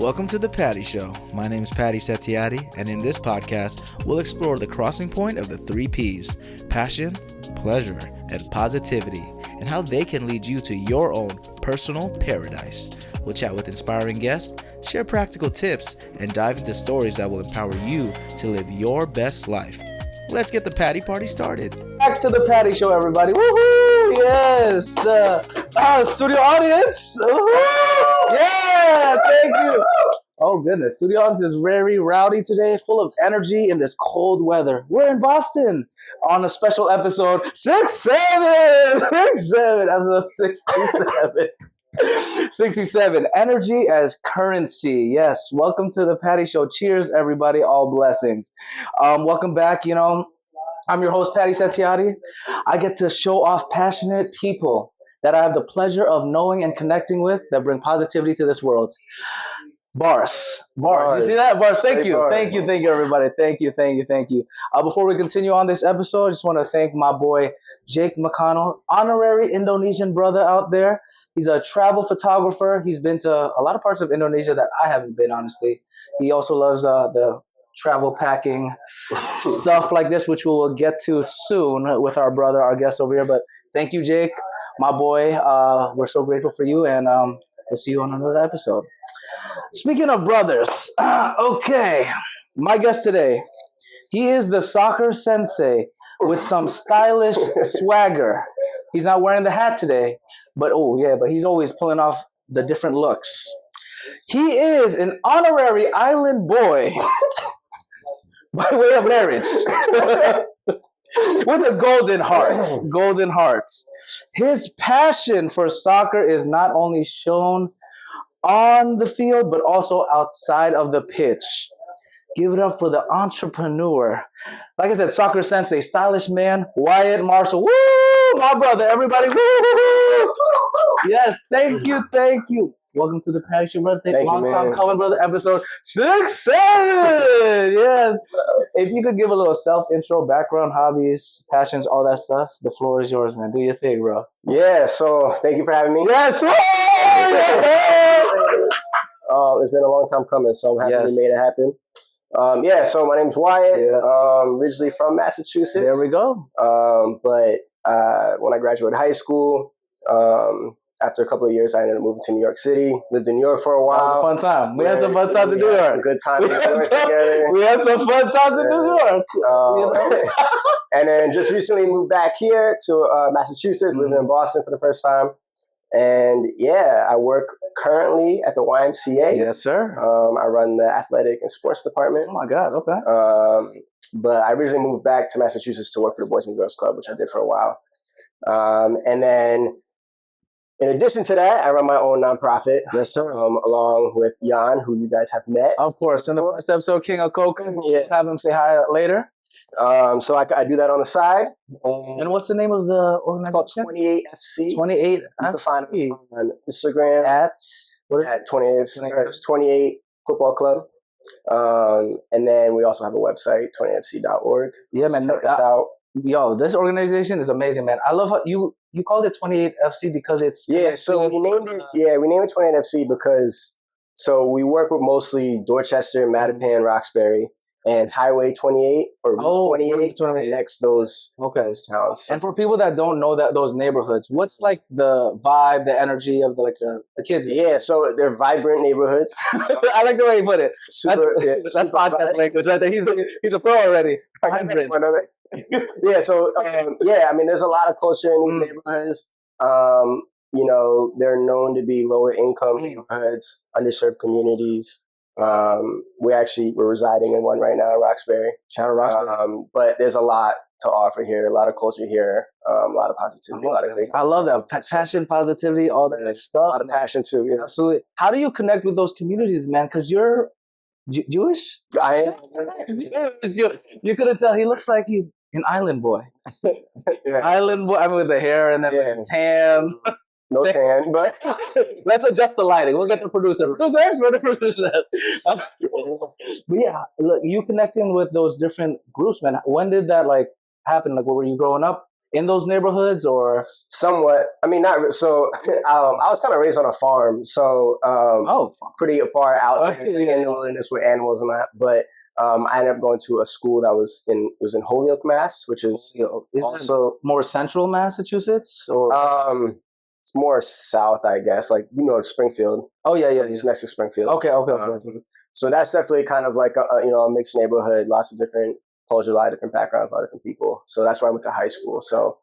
Welcome to The Patty Show. My name is Patty Setiatti, and in this podcast, we'll explore the crossing point of the three P's: passion, pleasure, and positivity, and how they can lead you to your own personal paradise. We'll chat with inspiring guests, share practical tips, and dive into stories that will empower you to live your best life. Let's get the Patty Party started. Back to the Patty Show, everybody. Woohoo! Yes! Studio audience! Woohoo! Yeah! Thank you! Oh, goodness. Studio audience is very rowdy today, full of energy in this cold weather. We're in Boston on a special episode 67! Episode 67. 67. Energy as currency. Yes. Welcome to the Patty Show. Cheers, everybody. All blessings. Welcome back. I'm your host, Patty Setiatti. I get to show off passionate people that I have the pleasure of knowing and connecting with that bring positivity to this world. Bars. You see that? Bars. Thank you, everybody. Thank you. Before we continue on this episode, I just want to thank my boy, Jake McConnell, honorary Indonesian brother out there. He's a travel photographer. He's been to a lot of parts of Indonesia that I haven't been, honestly. He also loves the travel packing stuff like this, which we will get to soon with our brother, our guest over here. But thank you, Jake, my boy. We're so grateful for you, and we'll see you on another episode. Speaking of brothers, okay, my guest today, he is the soccer sensei with some stylish swagger. He's not wearing the hat today, but he's always pulling off the different looks. He is an honorary island boy by way of marriage with a golden heart. His passion for soccer is not only shown on the field, but also outside of the pitch. Give it up for the entrepreneur. Like I said, soccer sensei, stylish man, Wyatt Marshall. Woo! My brother, everybody. Woo! Yes, thank you. Welcome to the Patty Show, brother. Thank you, long time coming, brother. Episode 67. Yes. If you could give a little self-intro, background, hobbies, passions, all that stuff, the floor is yours, man. Do your thing, bro. Yeah, so thank you for having me. Yes. It's been a long time coming, so I'm happy we made it happen. So my name's Wyatt. Originally from Massachusetts. There we go. But when I graduated high school, after a couple of years, I ended up moving to New York City. Lived in New York for a while. That was a fun time. We had some fun times in New York. Good time in New York together. We had some fun times in New York. And then just recently moved back here to Massachusetts. Living in Boston for the first time. And I work currently at the YMCA. Yes, sir. I run the athletic and sports department. Oh my God, okay. But I originally moved back to Massachusetts to work for the Boys and Girls Club, which I did for a while. And then in addition to that, I run my own nonprofit. Yes, sir. Along with Jan, who you guys have met. Of course. In the first episode, King of Coke. Have him say hi later. So I do that on the side. And what's the name of the organization? It's called 28FC. 28. You can find us on Instagram at 28 Football Club. And then we also have a website, 28fc.org. Yeah, man. Check us out. Yo, this organization is amazing, man. I love how you called it 28FC because it's... So we named it 28FC because we work with mostly Dorchester, Mattapan, Roxbury, and Highway 28 or 28 connects those towns. And for people that don't know those neighborhoods, what's like the vibe, the energy of the kids? Yeah, so they're vibrant neighborhoods. I like the way you put it. That's podcast language right there. He's a pro already. Vibrant. I mean, there's a lot of culture in these neighborhoods. They're known to be lower income neighborhoods, underserved communities. We're residing in one right now in Roxbury. Shout out Roxbury. But there's a lot to offer here, a lot of culture here, a lot of positivity, a lot of great. I love that. Passion, positivity, all that stuff. A lot of passion too. Yeah. Absolutely. How do you connect with those communities, man? Because you're Jewish? I am. You couldn't tell. He looks like he's an island boy. Island boy. I mean, with the hair and then the tan. No tan, but let's adjust the lighting. We'll get the producer. Producers, we're the producer. But look, you connecting with those different groups, man. When did that happen? Like, what were you growing up in those neighborhoods or somewhat? I mean, not so. I was kind of raised on a farm, so pretty far out there in the wilderness with animals and that. But I ended up going to a school that was in Holyoke, Mass, which is also more central Massachusetts, or it's more south, I guess. Like Springfield. Oh yeah. It's next to Springfield. Okay. So that's definitely kind of like a mixed neighborhood, lots of different cultures, a lot of different backgrounds, a lot of different people. So that's where I went to high school. So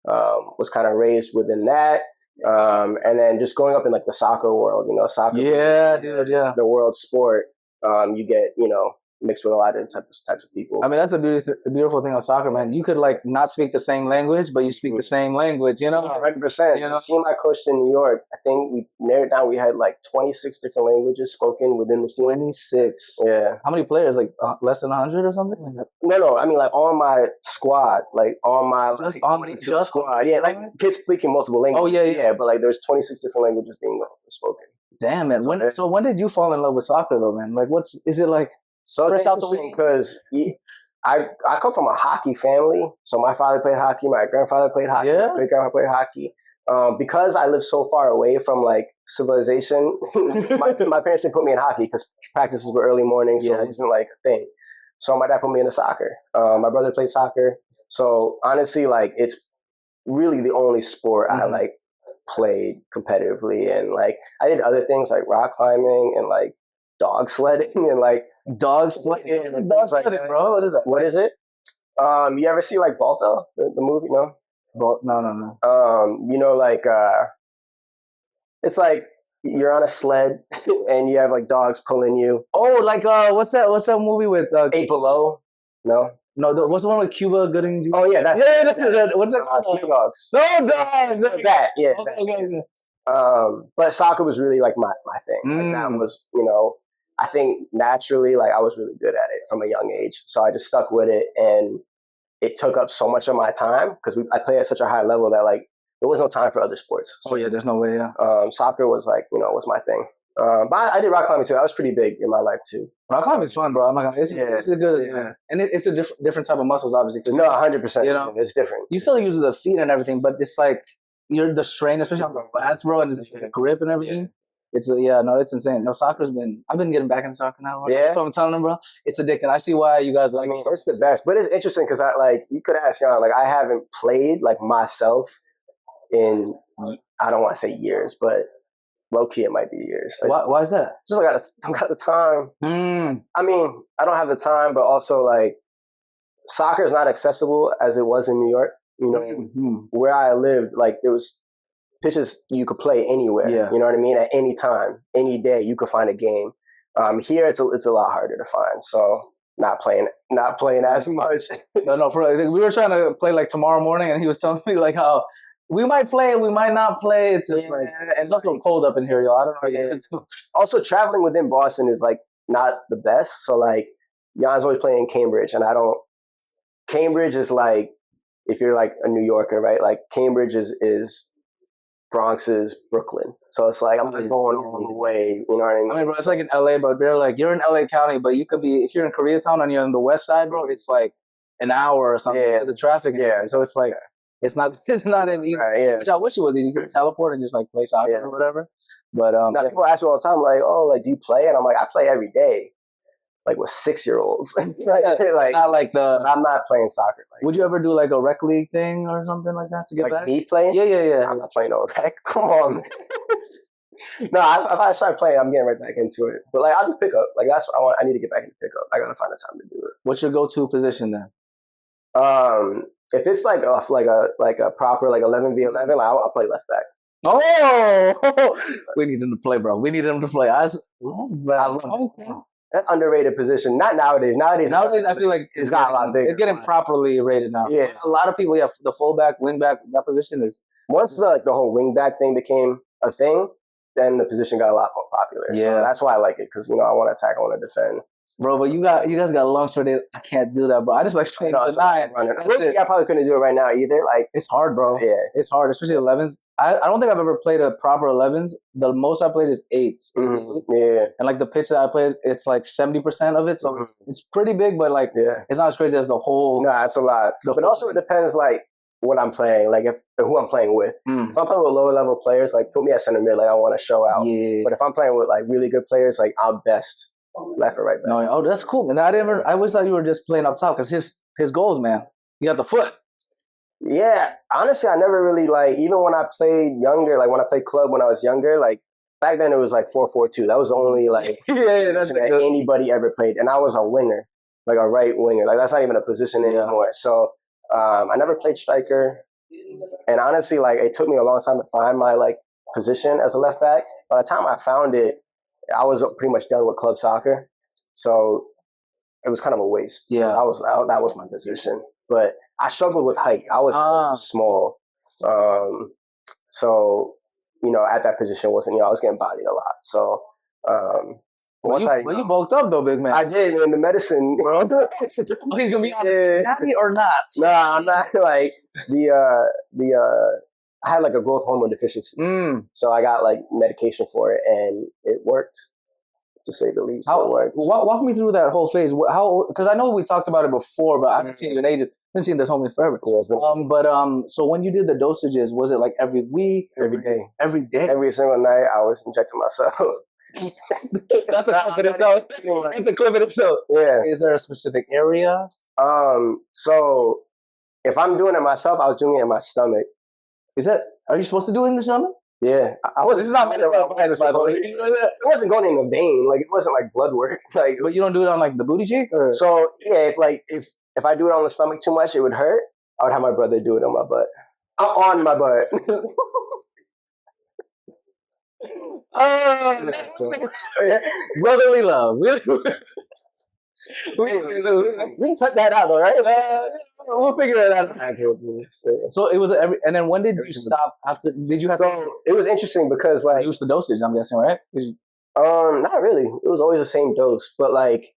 was kind of raised within that. And then just growing up in like the soccer world, soccer. Yeah, dude, yeah. The world sport. You get, mixed with a lot of types of people. I mean, that's a beautiful thing on soccer, man. You could like not speak the same language, but you speak the same language, 100%. The team I coached in New York, I think we narrowed down. We had like 26 different languages spoken within the team. 26. Yeah. How many players? Like less than 100 or something? No. I mean, like on my squad, like on my squad. Yeah, like kids speaking multiple languages. Oh yeah. But like there's 26 different languages being spoken. Damn, man. When did you fall in love with soccer though, man? Like, is it like? So it's interesting because I come from a hockey family. So my father played hockey, my grandfather played hockey, my great grandfather played hockey. Because I live so far away from like civilization, my parents didn't put me in hockey because practices were early morning, so it wasn't like a thing. So my dad put me into soccer. My brother played soccer. So honestly, like it's really the only sport I like played competitively, and like I did other things like rock climbing and like dog sledding and like dog sledding, bro. What is that? What is it? You ever see like Balto, the movie? No. No. Like it's like you're on a sled and you have like dogs pulling you. Oh, like what's that movie with 8 Below? No. What's the one with Cuba Gooding? Oh yeah, that's what's that called? Snow Dogs. No dogs. That, yeah. Okay. But soccer was really like my thing. Like that was, I think naturally, like I was really good at it from a young age. So I just stuck with it, and it took up so much of my time because I play at such a high level that like there was no time for other sports. So, there's no way. Yeah. Soccer was like was my thing. But I did rock climbing too. I was pretty big in my life too. Rock climbing is fun, bro. I'm not gonna. It's a good, and it's a different type of muscles, obviously. No, 100%. It's different. You still use the feet and everything, but it's like the strain, especially on the lats, bro, and the grip and everything. It's insane. No, I've been getting back in soccer now. Yeah. So I'm telling them, bro, it's addicting. I see why you guys like it. It's the best. But it's interesting because you could ask Jan, like I haven't played like myself in, I don't want to say years, but low key it might be years. Why is that? Just I don't got the time. I mean, I don't have the time, but also like soccer is not accessible as it was in New York. Where I lived, like there was pitches you could play anywhere. Yeah. You know what I mean? At any time, any day, you could find a game. Here, it's a lot harder to find. So not playing as much. No. We were trying to play like tomorrow morning, and he was telling me like how we might play, we might not play. It's just and it's also cold up in here, y'all. I don't know. Yeah. Also, traveling within Boston is like not the best. So like, Jan's always playing in Cambridge, and Cambridge is like, if you're like a New Yorker, right? Like Cambridge is Bronx is Brooklyn. So it's like, I'm like going all the way, you know what I mean? I mean, bro, it's like in LA, but they're like, you're in LA County, but you could be, if you're in Koreatown and you're on the west side, bro, it's like an hour or something because of traffic. Yeah. So it's like, it's not an easy, which I wish it was easy. You could teleport and just like play soccer or whatever. But now people ask me all the time, like, oh, like, do you play? And I'm like, I play every day. Like with 6-year-olds. like, not like I'm not playing soccer. Like, would you ever do like a rec league thing or something like that to get back? Me playing? Yeah. I'm not playing no rec. Come on. No, if I start playing, I'm getting right back into it. But like, I'll do pickup. Like that's what I want. I need to get back into pickup. I gotta find the time to do it. What's your go-to position then? If it's like a proper like 11v11, I'll play left back. Oh, we need him to play, bro. We need him to play. I love it. That underrated position. Not nowadays. Nowadays, I feel like it's got a lot bigger. It's getting properly rated now. Yeah, a lot of people. Yeah, the fullback, wingback. That position is once the whole wingback thing became a thing, then the position got a lot more popular. Yeah, so that's why I like it because I want to attack, I want to defend. Bro, but you guys got long short. I can't do that, bro. I just like playing the 9. I probably couldn't do it right now either. Like it's hard, bro. Yeah, it's hard, especially 11s. I don't think I've ever played a proper 11s. The most I played is 8s. Mm-hmm. Yeah, and like the pitch that I played, it's like 70% of it, so it's pretty big, but like it's not as crazy as the whole. No, it's a lot. But also it depends. Like what I'm playing, like if who I'm playing with. If I'm playing with lower level players, like put me at center mid, like I want to show out. Yeah. But if I'm playing with like really good players, like I'm best left or right back. No, oh, that's cool, man. I always thought you were just playing up top because his goals, man. You got the foot. Yeah, honestly, I never really like, even when I played younger, like when I played club when I was younger, like back then it was like 4-4-2. That was the only like that's that anybody ever played, and I was a winger, like a right winger. Like that's not even a position anymore. So I never played striker, and honestly, like it took me a long time to find my like position as a left back. By the time I found it, I was pretty much done with club soccer, so it was kind of a waste. Yeah, that was my position, but I struggled with height. I was small, so you know at that position wasn't, you know, I was getting bodied a lot. So you bulked up though, big man. I did, man. The medicine, bro. He's gonna be happy or not? Nah, I'm not like I had like a growth hormone deficiency, so I got like medication for it, and it worked, to say the least. Walk me through that whole phase. How? Because I know we talked about it before, but I haven't seen you in ages. I haven't seen this homie forever. Yeah, so when you did the dosages, was it like every week? Every day. Every day? Every single night, I was injecting myself. That's a clip in itself. That's a clip in itself. Yeah. Is there a specific area? So if I'm doing it myself, I was doing it in my stomach. Are you supposed to do it in the stomach? Yeah, I wasn't. It's not meant to by the way. It wasn't going in the vein. Like it wasn't like blood work. Like, but you don't do it on like the booty cheek, or so yeah. If I do it on the stomach too much, it would hurt. I would have my brother do it on my butt. On my butt. Brotherly love. We can cut that out, though, right? We'll figure it out. So it was and then when did you stop? After did you have? It was interesting because like reduce the dosage. I'm guessing, right? Not really. It was always the same dose, but like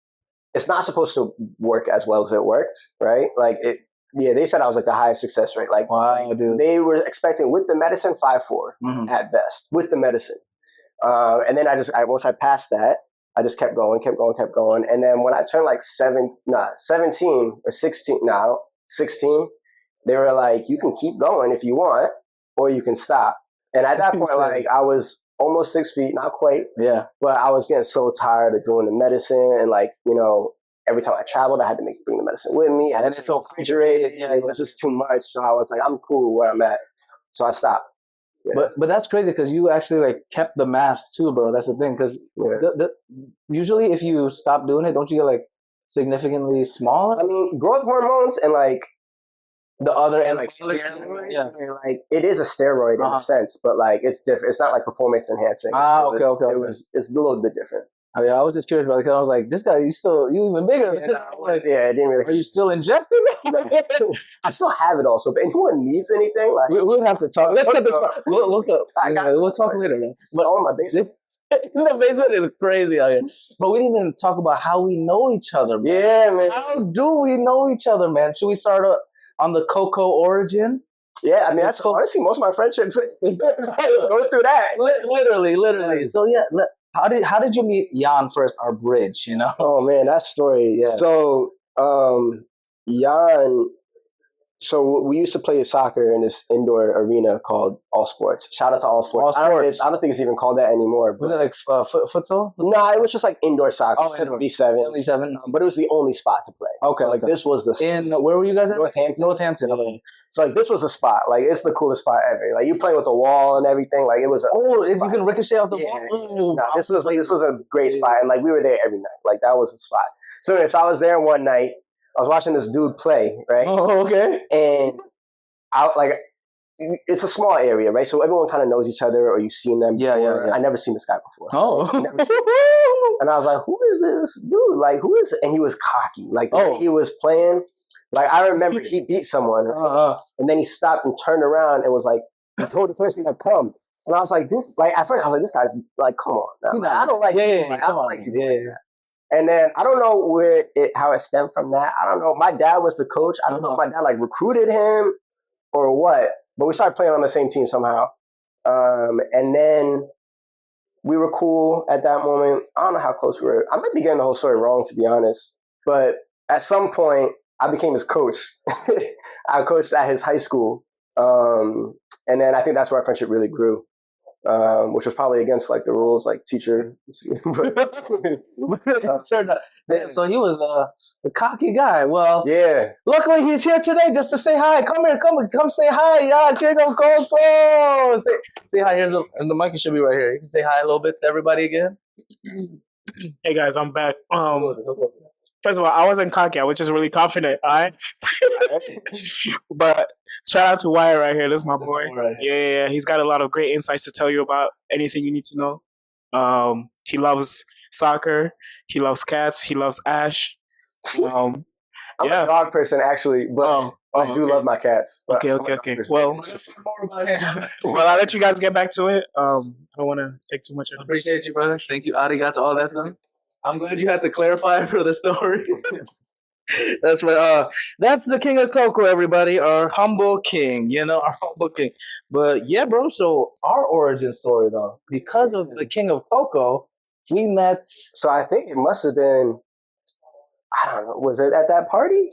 it's not supposed to work as well as it worked, right? Like it. Yeah, they said I was like the highest success rate. Like, dude. They were expecting with the medicine 5.4 at best with the medicine, and then once I passed that, I just kept going, and then when I turned like 17 or 16, 16, they were like, you can keep going if you want, or you can stop. And at that point, like I was almost 6 feet, not quite, but I was getting so tired of doing the medicine, and like you know. Every time I traveled, I had to bring the medicine with me. And it's so refrigerated. Yeah, it was just too much. So I was like, I'm cool where I'm at. So I stopped. Yeah. But that's crazy because you actually like kept the mass too, bro. That's the thing. Because usually if you stop doing it, don't you get like significantly smaller? I mean, growth hormones and like the other and like steroids. Yeah. And, like it is a steroid in a sense, but like it's different. It's not like performance enhancing. It's a little bit different. I mean, I was just curious about it because I was like, this guy, you even bigger. It didn't really. Are you still injecting? I still have it also, but anyone needs anything, like we'll have to talk. Let's get this. Look up. We'll talk later, man. But on my basement. The basement is crazy out here. But we didn't even talk about how we know each other, man. Yeah, man. How do we know each other, man? Should we start on the Coco origin? Yeah, I mean, that's honestly most of my friendships go through that. Literally. So yeah. How did you meet Jan first, our bridge, you know? Oh man, that story. Yeah. So Jan, so we used to play soccer in this indoor arena called All Sports. Shout out to All Sports. I don't think it's even called that anymore. Was it like futsal? No, it was just like indoor soccer. Oh, 77. But it was the only spot to play. Okay. So like this was the where were you guys at? Northampton. Okay. So like this was the spot. Like it's the coolest spot ever. Like you play with the wall and everything. Like it was. If you can ricochet off the wall. No, this was a great spot, and like we were there every night. Like that was the spot. So I was there one night. I was watching this dude play, right? Oh, okay. And it's a small area, right? So everyone kind of knows each other, or you've seen them before. Yeah. I never seen this guy before. Oh. And I was like, who is this dude? Like, who is it? And he was cocky. Like, he was playing. Like, I remember he beat someone, and then he stopped and turned around and was like, he told the person to come. And I was like, at first I was like, this guy's like, come on. Like, I don't like I don't like you like that. And then I don't know how it stemmed from that. I don't know. My dad was the coach. I don't know if my dad like recruited him or what. But we started playing on the same team somehow. And then we were cool at that moment. I don't know how close we were. I might be getting the whole story wrong, to be honest. But at some point, I became his coach. I coached at his high school. And then I think that's where our friendship really grew. Which was probably against like the rules, like teacher. So he was a cocky guy. Well, yeah. Luckily, he's here today just to say hi. Come here, come say hi. Yeah, King of Coco. Say hi. And the mic should be right here. You can say hi a little bit to everybody again. Hey guys, I'm back. First of all, I wasn't cocky. I was just really confident. All right. But shout out to Wyatt right here. This is my boy. Right. Yeah. He's got a lot of great insights to tell you about anything you need to know. He loves soccer. He loves cats. He loves Ash. I'm a dog person actually, but I do love my cats. Okay. Well, I'll let you guys get back to it. I don't want to take too much of it. Appreciate you, brother. Thank you, Arigato, all that stuff. I'm glad you had to clarify for the story. That's right. That's the King of Coco, everybody. Our humble king, our humble king. But yeah, bro. So our origin story, though, because of the King of Coco, we met. So I think it must have been. I don't know. Was it at that party?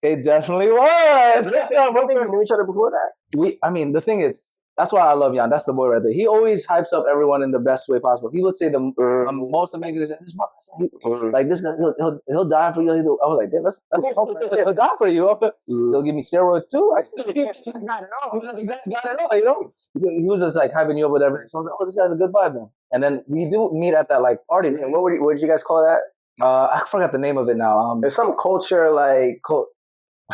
It definitely was. I don't think we knew each other before that. The thing is, that's why I love Jan. That's the boy right there. He always hypes up everyone in the best way possible. He would say the most amazing. This like this guy, he'll die for you. I was like, damn, he'll die for you. He'll give me steroids too. Got it all. He was just like hyping you up with everything. So I was like, oh, this guy's a good vibe, man. And then we do meet at that like party. And what did you guys call that? I forgot the name of it now. There's some culture like.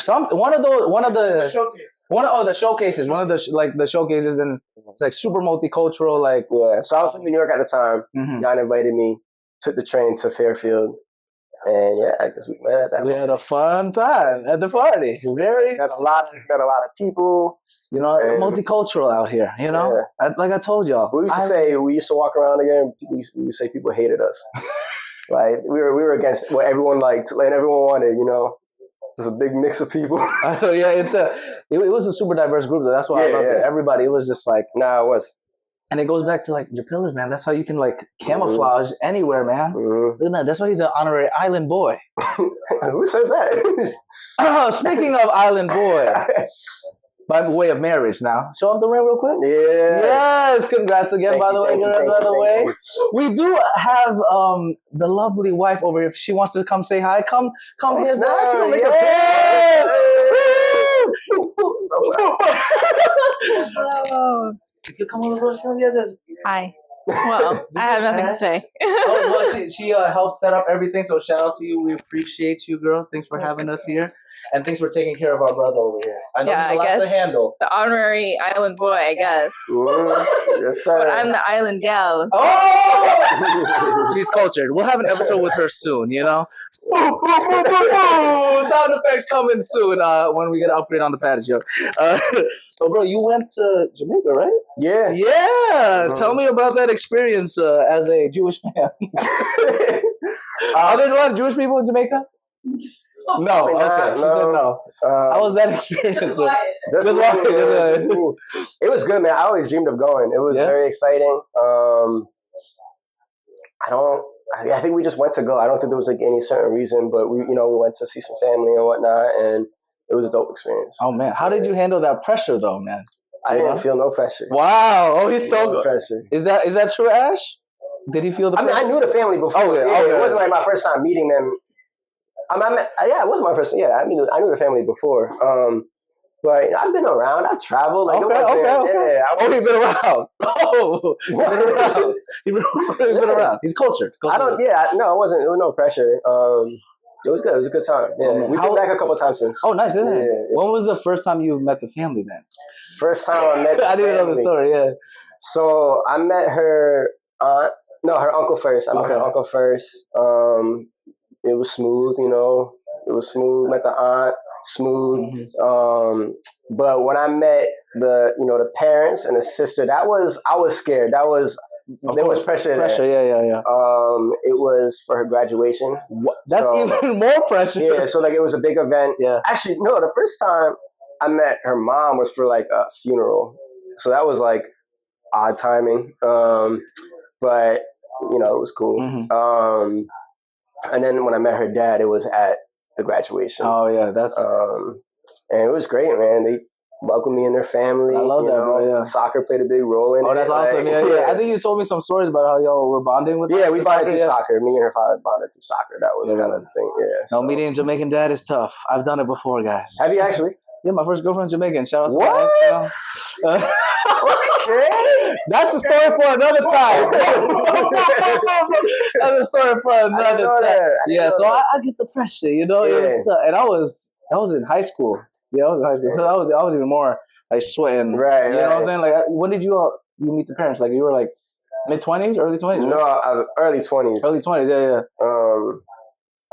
One of the showcase. The showcases. One of the showcases, and it's like super multicultural. Like yeah. So I was in New York at the time. Mm-hmm. Jan invited me. Took the train to Fairfield, and yeah, I guess we met at that. We had a fun time at the party. Met a lot of people. Multicultural out here. Yeah. Like I told y'all. We used to walk around again. We used to say people hated us. Like we were against what everyone liked and everyone wanted. Just a big mix of people. Yeah, it was a super diverse group. That's why I loved it. Everybody, it was just like it was. And it goes back to like your pillars, man. That's how you can like camouflage anywhere, man. Mm-hmm. Look at that. That's why he's an honorary island boy. Who says that? Speaking of island boy, by way of marriage now. Show off the ring real quick. Yeah. Yes. Congrats again, by the way. We do have the lovely wife over here. If she wants to come say hi, come here. You come over. Hi. Well, I have nothing to say. She helped set up everything, so shout out to you. We appreciate you, girl. Thanks for having us here. And thanks for taking care of our brother over here. I know there's a lot to handle. The honorary island boy, I guess. Yes, sir. But I'm the island gal. Oh! She's cultured. We'll have an episode with her soon, Sound effects coming soon when we get an upgrade on the patio. So, bro, you went to Jamaica, right? Yeah. Yeah. Tell me about that experience as a Jewish man. Are there a lot of Jewish people in Jamaica? No. Okay. She said no. How was that experience? It was good, man. I always dreamed of going. It was very exciting. I think we just went to go. I don't think there was like any certain reason, but we went to see some family and whatnot, and it was a dope experience. Oh man, how did you handle that pressure though, man? I didn't feel no pressure. Wow. Oh, he's so good. Pressure. Is that true, Ash? Did he feel the pressure? I knew the family before. Oh, yeah. It wasn't like my first time meeting them. It wasn't my first time. Yeah, I knew the family before. But I've been around. I've traveled. Like, okay. Yeah, you've been around. Oh, you've been around. He's cultured. It wasn't. There was no pressure. It was good. It was a good time. Yeah, we've been back a couple times since. Oh, nice, isn't it? Yeah. When was the first time you met the family then? First time I met the I didn't know the story, yeah. So I met her aunt. No, her uncle first. I met her uncle first. It was smooth, It was smooth. Met the aunt, smooth. Mm-hmm. But when I met the parents and the sister, I was scared. There was pressure. Yeah. It was for her graduation. That's even more pressure. Yeah, so like it was a big event. Yeah. Actually, no, the first time I met her mom was for like a funeral. So that was like odd timing. But it was cool. Mm-hmm. And then when I met her dad, it was at the graduation. Oh yeah, that's. And it was great, man. They welcomed me in their family. I love that, bro. Yeah. Soccer played a big role in it. Oh, that's awesome. Like, Yeah. I think you told me some stories about how y'all were bonding with. Yeah, we bonded through soccer. Me and her father bonded through soccer. That was kind of the thing. Yeah. No, meeting a Jamaican dad is tough. I've done it before, guys. Have you actually? Yeah, my first girlfriend's Jamaican. Shout out to what? My ex, Okay. That's a story for another time. That's a story for another time. Yeah, so I get the pressure, you know. Yeah. And I was in high school. Yeah, I was in high school. So I was even more like sweating. Right. You know what I'm saying? Like, when did you meet the parents? Like, you were like mid-20s, early 20s? No, early 20s. Early 20s. Yeah.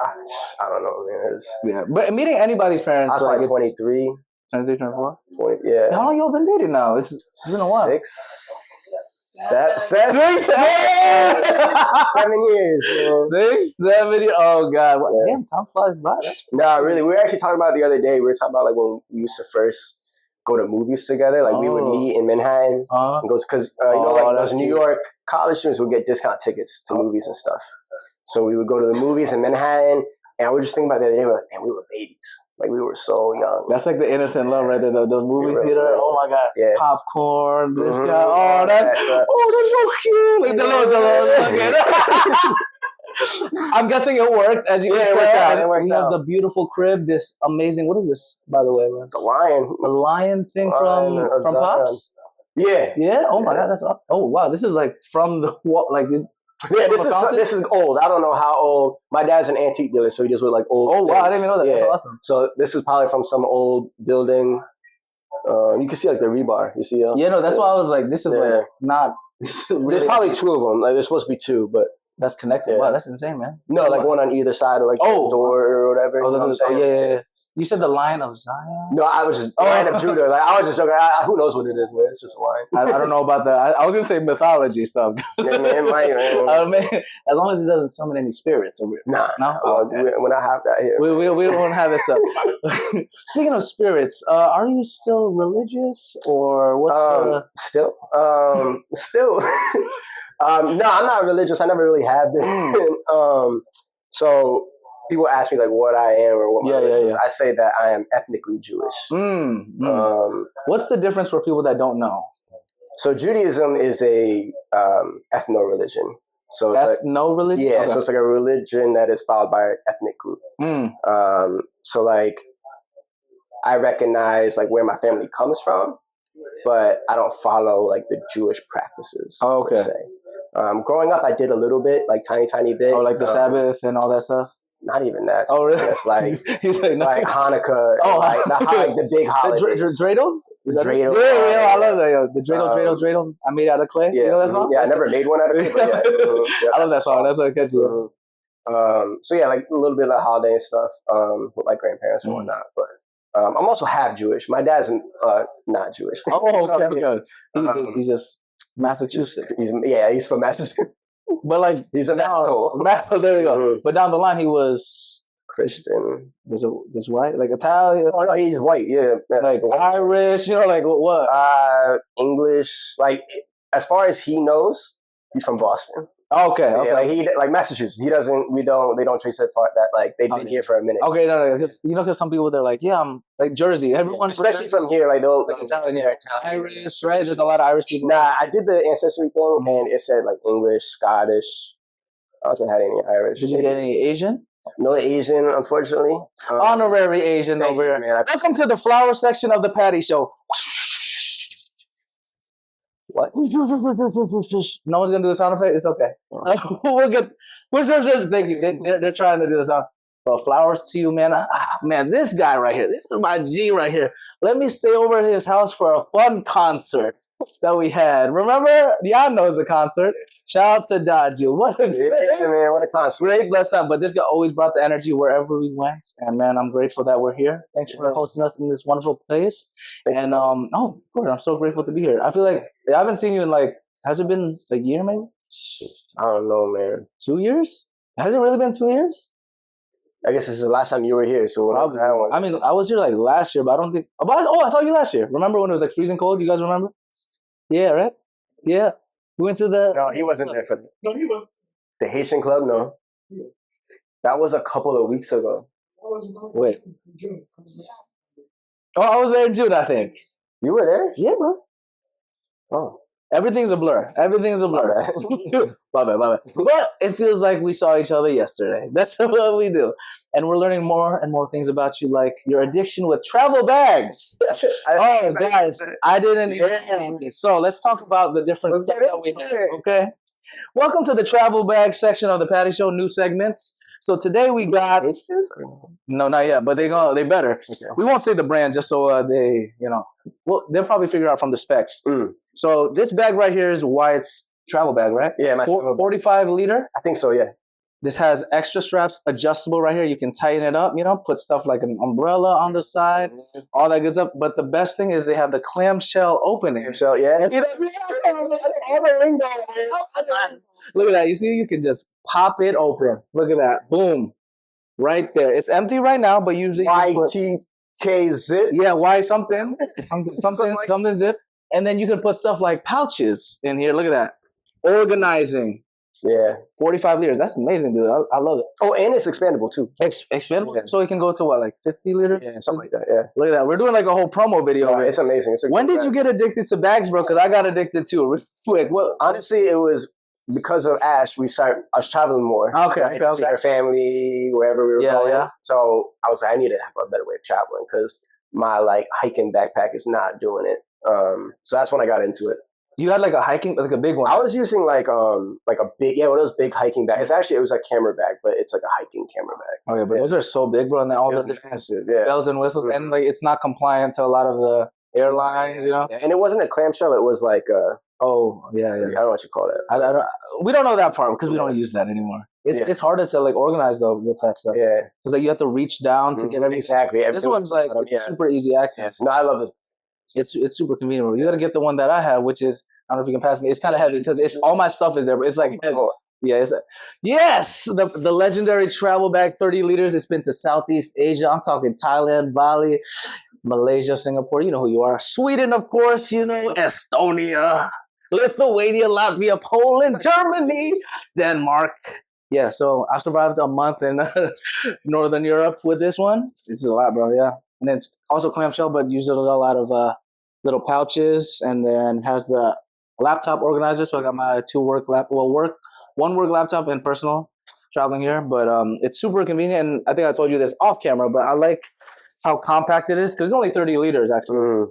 I don't know, man. Yeah, but meeting anybody's parents. I was like 23. 23, 24? 20, yeah. How long y'all been dating now? It's been a while. 7 years. Bro. 6, 7 years. Oh, God. Yeah. Damn, time flies by. Nah, really. We were actually talking about it the other day. We were talking about like when we used to first go to movies together. Like we would meet in Manhattan and go because like those New York college students would get discount tickets to movies and stuff. So we would go to the movies in Manhattan, and I was just thinking about the other day. We're like, man, we were babies. Like we were so young. That's like the innocent love right there. The movie theater. Right. Oh my God. Yeah. Popcorn. This Mm-hmm. guy. Oh, that's so cute. Like the little. I'm guessing it worked. As you can tell, it worked we out. have the beautiful crib. This amazing. What is this, by the way, man? It's a lion. It's a lion thing from Zion. Pops. Yeah. Yeah. Oh my God. That's. Oh wow. This is like from the wall. Like. Yeah, this is old. I don't know how old. My dad's an antique dealer, so he deals with like old. Oh wow, I didn't even know that. Yeah. That's awesome. So this is probably from some old building. You can see like the rebar. You see? Yeah, no, that's why I was like, this is like not. Really, there's probably 2 of them. Like there's supposed to be 2, but that's connected. Yeah. Wow, that's insane, man. no, like one on either side of like the door or whatever. Oh, you know what I'm saying? yeah. You said the Lion of Zion? No, I was just Lion of Judah. Like I was just joking. Who knows what it is, man? It's just a lion. I don't know about that. I was gonna say mythology stuff. Yeah, man, man. As long as it doesn't summon any spirits. No. Okay. We're not have that here. We don't have this stuff. Speaking of spirits, are you still religious or what's Still. No, I'm not religious. I never really have been. So people ask me like what I am or what my religion is. I say that I am ethnically Jewish. What's the difference for people that don't know? So Judaism is a ethno religion. So it's religion? Yeah, so it's like a religion that is followed by an ethnic group. So like I recognize like where my family comes from, but I don't follow like the Jewish practices. Oh, okay. Per se. Growing up, I did a little bit, like tiny bit. Oh, like the Sabbath and all that stuff? Not even that. Oh, really? It's like, He's like Hanukkah. Oh, like the big holidays. Dreidel? Dreidel. Yeah, I love that. Yo. The dreidel. I made out of clay. Yeah, you know that song? Yeah, I never made one out of clay. But I love that song. That's what catches you. So yeah, like a little bit of holiday and stuff with my grandparents and whatnot. But I'm also half Jewish. My dad's not Jewish. Oh, okay. He's just Massachusetts. He's from Massachusetts. But like he's a Masto. There you go. But down the line, he was Christian. Was white, like Italian? Oh no, he's white. Yeah, like Irish. You know, like what? English. Like as far as he knows, he's from Boston. Oh, okay. Yeah, like Massachusetts. They don't trace that far. That like they've been here for a minute. Okay, no, because some people they're like, yeah, I'm like Jersey. Everyone, especially from here, like they'll like Italian, Irish, right? There's a lot of Irish people. Nah, I did the ancestry thing, and it said like English, Scottish. I don't think I had any Irish. Did you get any Asian? No Asian, unfortunately. Honorary Asian over here. Welcome to the flower section of the Patty Show. What? No one's gonna do the sound effect. It's okay. We'll get. Thank you. They're trying to do the sound. Well, flowers to you, man. Man, this guy right here. This is my G right here. Let me stay over at his house for a fun concert that we had. Remember? Y'all knows the concert. Shout out to Daju. What a concert. Great blessed time. But this guy always brought the energy wherever we went. And man, I'm grateful that we're here. Thanks for hosting us in this wonderful place. And of course, I'm so grateful to be here. I feel like I haven't seen you in has it been a year maybe? I don't know, man. 2 years? Has it really been 2 years? I guess this is the last time you were here. So probably. I mean, I was here last year, but I don't think. Oh, I saw you last year. Remember when it was freezing cold? You guys remember? Yeah, right? Yeah. We went to the... No, he wasn't there for that. No, he was. The Haitian club? No. That was a couple of weeks ago. Wait. Oh, I was there in June, I think. You were there? Yeah, bro. Oh. Everything's a blur. Everything's a blur. My bad. But it feels like we saw each other yesterday. That's what we do. And we're learning more and more things about you, like your addiction with travel bags. Guys, I didn't. So let's talk about the different stuff that we have, okay? Welcome to the travel bag section of the Patty Show, new segments. So today we got... No, not yet, but they better. Okay. We won't say the brand just so they'll probably figure out from the specs. So this bag right here is Wyatt's travel bag, right? Yeah, my 45 liter. I think so. Yeah. This has extra straps, adjustable right here. You can tighten it up. Put stuff like an umbrella on the side, all that good stuff. But the best thing is they have the clamshell opening. So yeah. Look at that. You see, you can just pop it open. Look at that. Boom. Right there. It's empty right now, but usually YTK zip. Yeah, Y something zip. And then you can put stuff like pouches in here. Look at that. Organizing. Yeah. 45 liters. That's amazing, dude. I love it. Oh, and it's expandable too. Expandable? Yeah. So it can go to what, like 50 liters? Yeah, something like that. Yeah. Look at that. We're doing like a whole promo video. Yeah, it's amazing. When did you get addicted to bags, bro? Because I got addicted too. Real quick. Honestly, it was because of Ash. I was traveling more. Okay. See her family, wherever we were going. Yeah. So I was like, I need to have a better way of traveling because my hiking backpack is not doing it. So that's when I got into it. You had like a big one. I was using a big, one of those big hiking bags. It was a camera bag, but it's like a hiking camera bag. Oh yeah, but those are so big, bro, and all the different bells and whistles, and it's not compliant to a lot of the airlines, Yeah, and it wasn't a clamshell; it was like a. Oh yeah. I don't know what you call it. I don't. We don't know that part because we don't use that anymore. It's harder to organize though with that stuff. Yeah, because you have to reach down to get everything. Exactly. This one's super easy access. No, I love it. It's super convenient, bro. You got to get the one that I have, which is, I don't know if you can pass me. It's kind of heavy because it's all my stuff is there, but it's like heavy. Yeah, yes, the legendary travel bag, 30 liters. It's been to Southeast Asia. I'm talking Thailand, Bali, Malaysia, Singapore. You know who you are. Sweden, of course. Estonia, Lithuania, Latvia, Poland, Germany, Denmark. Yeah, so I survived a month in Northern Europe with this one. This is a lot, bro. Yeah. And then it's also clamshell, but uses a lot of little pouches, and then has the laptop organizer. So I got my one work laptop and personal traveling here. But it's super convenient, and I think I told you this off camera, but I like how compact it is because it's only 30 liters actually.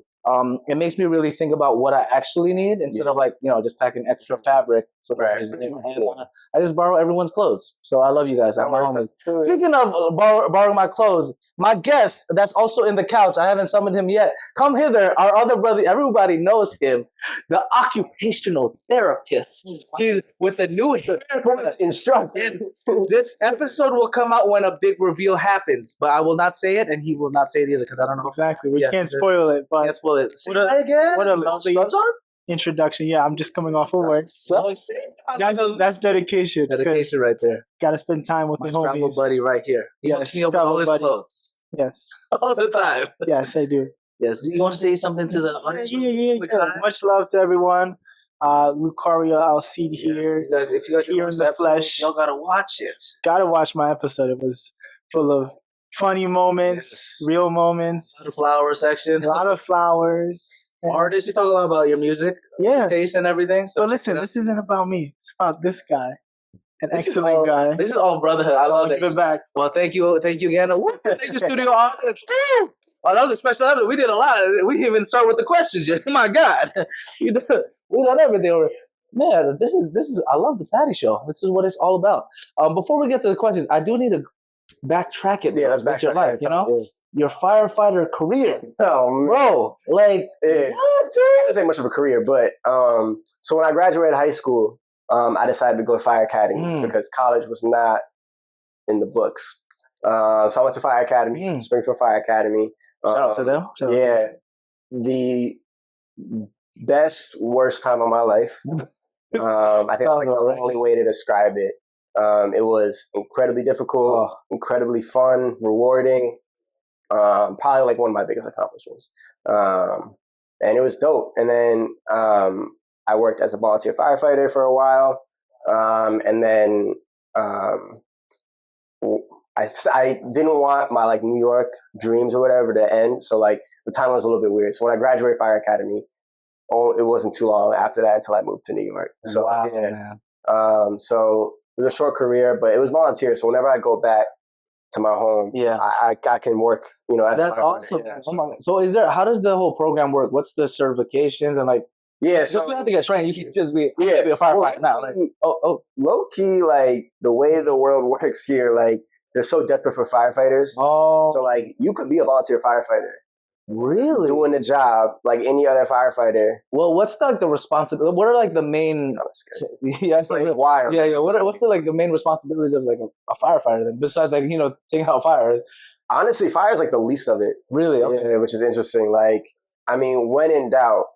It makes me really think about what I actually need instead of just packing extra fabric for no reason. And I just borrow everyone's clothes. So I love you guys. I'm my homies. Speaking of borrowing my clothes, my guest that's also in the couch, I haven't summoned him yet. Come hither, our other brother. Everybody knows him, the occupational therapist. He's with a new haircut instructor. This episode will come out when a big reveal happens, but I will not say it, and he will not say it either because I don't know exactly. We can't spoil it. But can't spoil it. What a lovely introduction. Yeah, I'm just coming off of work. That's dedication. Dedication right there. Got to spend time with my the homies. Travel buddy right here. He hooks me up with all his clothes. Yes. All the time. Yes, I do. Yes. You want to say something to the audience? Yeah. Much love to everyone. Lucario Alcide here. If you guys here in the flesh, y'all gotta watch it. Gotta watch my episode. It was full of funny moments, real moments. The flower section. A lot of flowers. Artists, we talk a lot about your music, taste and everything. So listen, this isn't about me. It's about this guy. An excellent guy. This is all brotherhood. I love it. Give it back. Well, thank you again. Thank you, studio audience. Oh, that was a special episode. We did a lot. We didn't even start with the questions yet. My God, we done everything. Man, this is. I love the Patty Show. This is what it's all about. Before we get to the questions, I do need to backtrack it. Yeah, let's backtrack your life. Your firefighter career. Oh, bro, what, dude? This ain't much of a career, but so when I graduated high school, I decided to go to fire academy because college was not in the books. So I went to fire academy, Springfield Fire Academy. Shout out to them. The best, worst time of my life. I think that's the only way to describe it. It was incredibly difficult, incredibly fun, rewarding. Probably one of my biggest accomplishments. And it was dope. And then I worked as a volunteer firefighter for a while. And then I didn't want my like New York dreams or whatever to end. So like the timeline was a little bit weird. So when I graduated Fire Academy, it wasn't too long after that until I moved to New York. So wow, yeah. man. So it was a short career, but it was volunteer. So whenever I go back to my home, I can work, you know, as that's a firefighter. awesome. Yeah, so how does the whole program work? What's the certifications and like? Yeah, so you have to get trained. You can't just be be a well, firefighter now. Like, low key, like the way the world works here, like they're so desperate for firefighters. Oh, so like you could be a volunteer firefighter, really doing the job like any other firefighter. Well, what's like the responsibility? What are like the main? It's like why? Yeah. What's the like the main responsibilities of like a firefighter then? Besides like taking out fire. Honestly, fire is like the least of it. Really? Okay. Yeah, which is interesting. Like, I mean, when in doubt,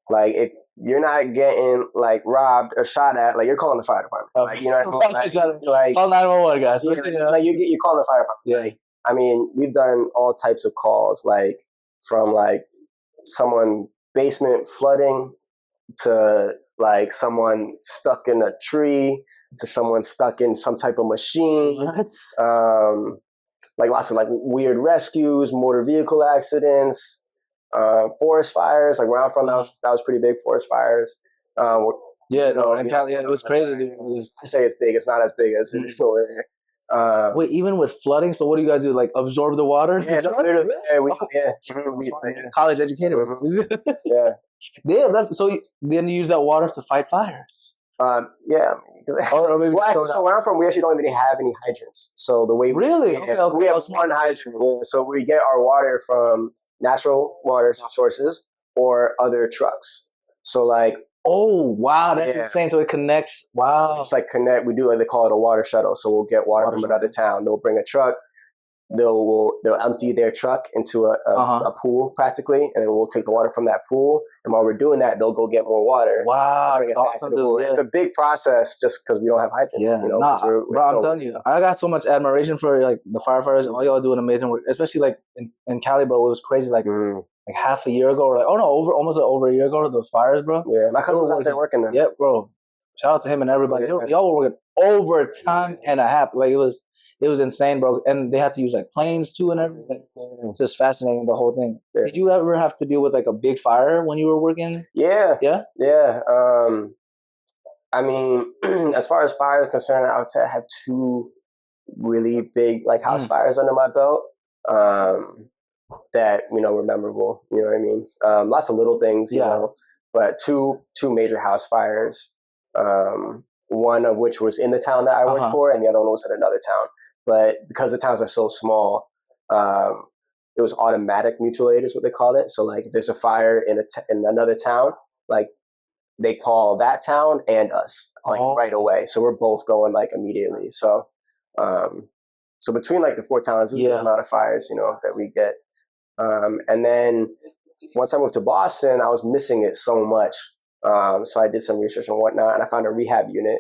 like if you're not getting like robbed or shot at, like you're calling the fire department. Like you know what I mean? Like call 911, guys. Yeah, like you're calling the fire department. Yeah. Like, I mean, we've done all types of calls, like from like someone basement flooding to like someone stuck in a tree to someone stuck in some type of machine. What? Like lots of like weird rescues, motor vehicle accidents. Forest fires, like where I'm from, that was pretty big. Forest fires. In Cali, it was crazy. I say it's big. It's not as big as it is over there. Wait, even with flooding, so what do you guys do? Like absorb the water? College educated. Yeah. Damn, so then you use that water to fight fires. Yeah. Or maybe so where I'm from, we actually don't even have any hydrants. So the way we have one hydrant. So we get our water from natural water sources or other trucks. So like, oh wow, that's insane. So it connects. Wow. So it's like we do like they call it a water shuttle. So we'll get water from another town. They'll bring a truck. They'll empty their truck into a pool practically, and then we'll take the water from that pool. And while we're doing that, they'll go get more water. Wow, bring it back to the pool. It's a big process just because we don't have hydrants. Yeah, bro, I'm telling you, I got so much admiration for like the firefighters. All y'all doing amazing work, especially like in Cali, bro. It was crazy, like half a year ago, or like almost over a year ago to those fires, bro. Yeah, my cousin was out there working then. Yeah, bro. Shout out to him and everybody. Y'all were working overtime and a half. Like it was insane, bro. And they had to use like planes too and everything. It's just fascinating, the whole thing. Yeah. Did you ever have to deal with like a big fire when you were working? Yeah. Yeah? Yeah. I mean, as far as fire is concerned, I would say I had 2 really big like house fires under my belt that, were memorable. You know what I mean? Lots of little things, you know, but two major house fires. One of which was in the town that I worked for, and the other one was in another town. But because the towns are so small, it was automatic mutual aid is what they call it. So like if there's a fire in another town, like they call that town and us like right away. So we're both going like immediately. So so between like the 4 towns, there's a amount of fires, that we get. And then once I moved to Boston, I was missing it so much. So I did some research and whatnot, and I found a rehab unit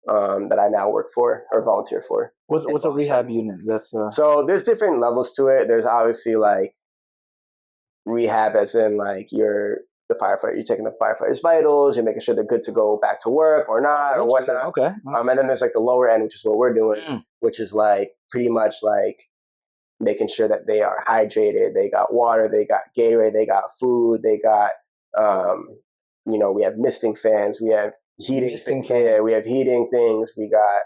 that I now work for or volunteer for. What's a rehab unit? That's So there's different levels to it. There's obviously like rehab, as in like you're the firefighter, you're taking the firefighter's vitals, you're making sure they're good to go back to work or not or whatnot. Okay. And then there's like the lower end, which is what we're doing, which is like pretty much like making sure that they are hydrated, they got water, they got Gatorade, they got food, they got we have misting fans, we have heating we have heating things, we got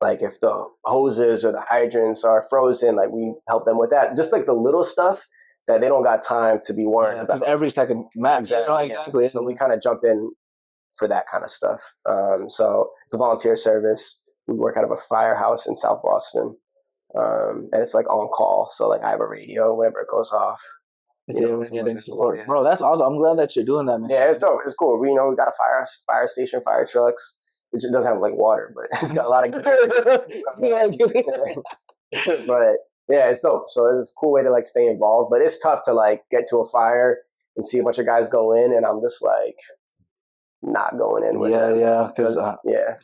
like if the hoses or the hydrants are frozen, like we help them with that. Just like the little stuff that they don't got time to be worried about. Every second matters. Exactly. So we kind of jump in for that kind of stuff. So it's a volunteer service. We work out of a firehouse in South Boston. And it's like on call. So like I have a radio whenever it goes off. Getting support. Bro, that's awesome. I'm glad that you're doing that, man. Yeah, it's dope. It's cool. We got a fire station, fire trucks, which it doesn't have like water, but it's got a lot of but yeah, it's dope. So it's a cool way to like stay involved. But it's tough to like get to a fire and see a bunch of guys go in, and I'm just like not going in with them. Yeah, because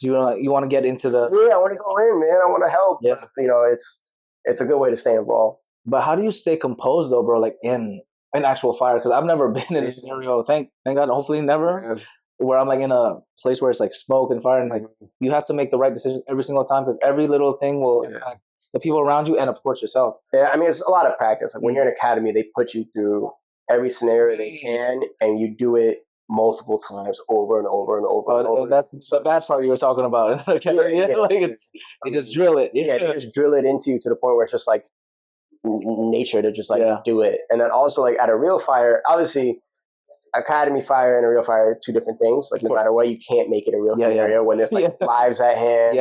you want to get into the I want to go in, man. I want to help. Yeah, it's a good way to stay involved. But how do you stay composed though, bro? Like in an actual fire, because I've never been in a scenario. Thank God, hopefully never. where I'm like in a place where it's like smoke and fire, and like you have to make the right decision every single time because every little thing will impact the people around you and of course yourself. Yeah, I mean it's a lot of practice. Like when you're in academy, they put you through every scenario they can, and you do it multiple times over and over and over and over. That's the bad part you were talking about. Like it's they just drill it. Yeah, they just drill it into you to the point where it's just like nature to just like do it. And then also like at a real fire, obviously academy fire and a real fire are two different things. Like no matter what, you can't make it a real scenario when there's like lives at hand.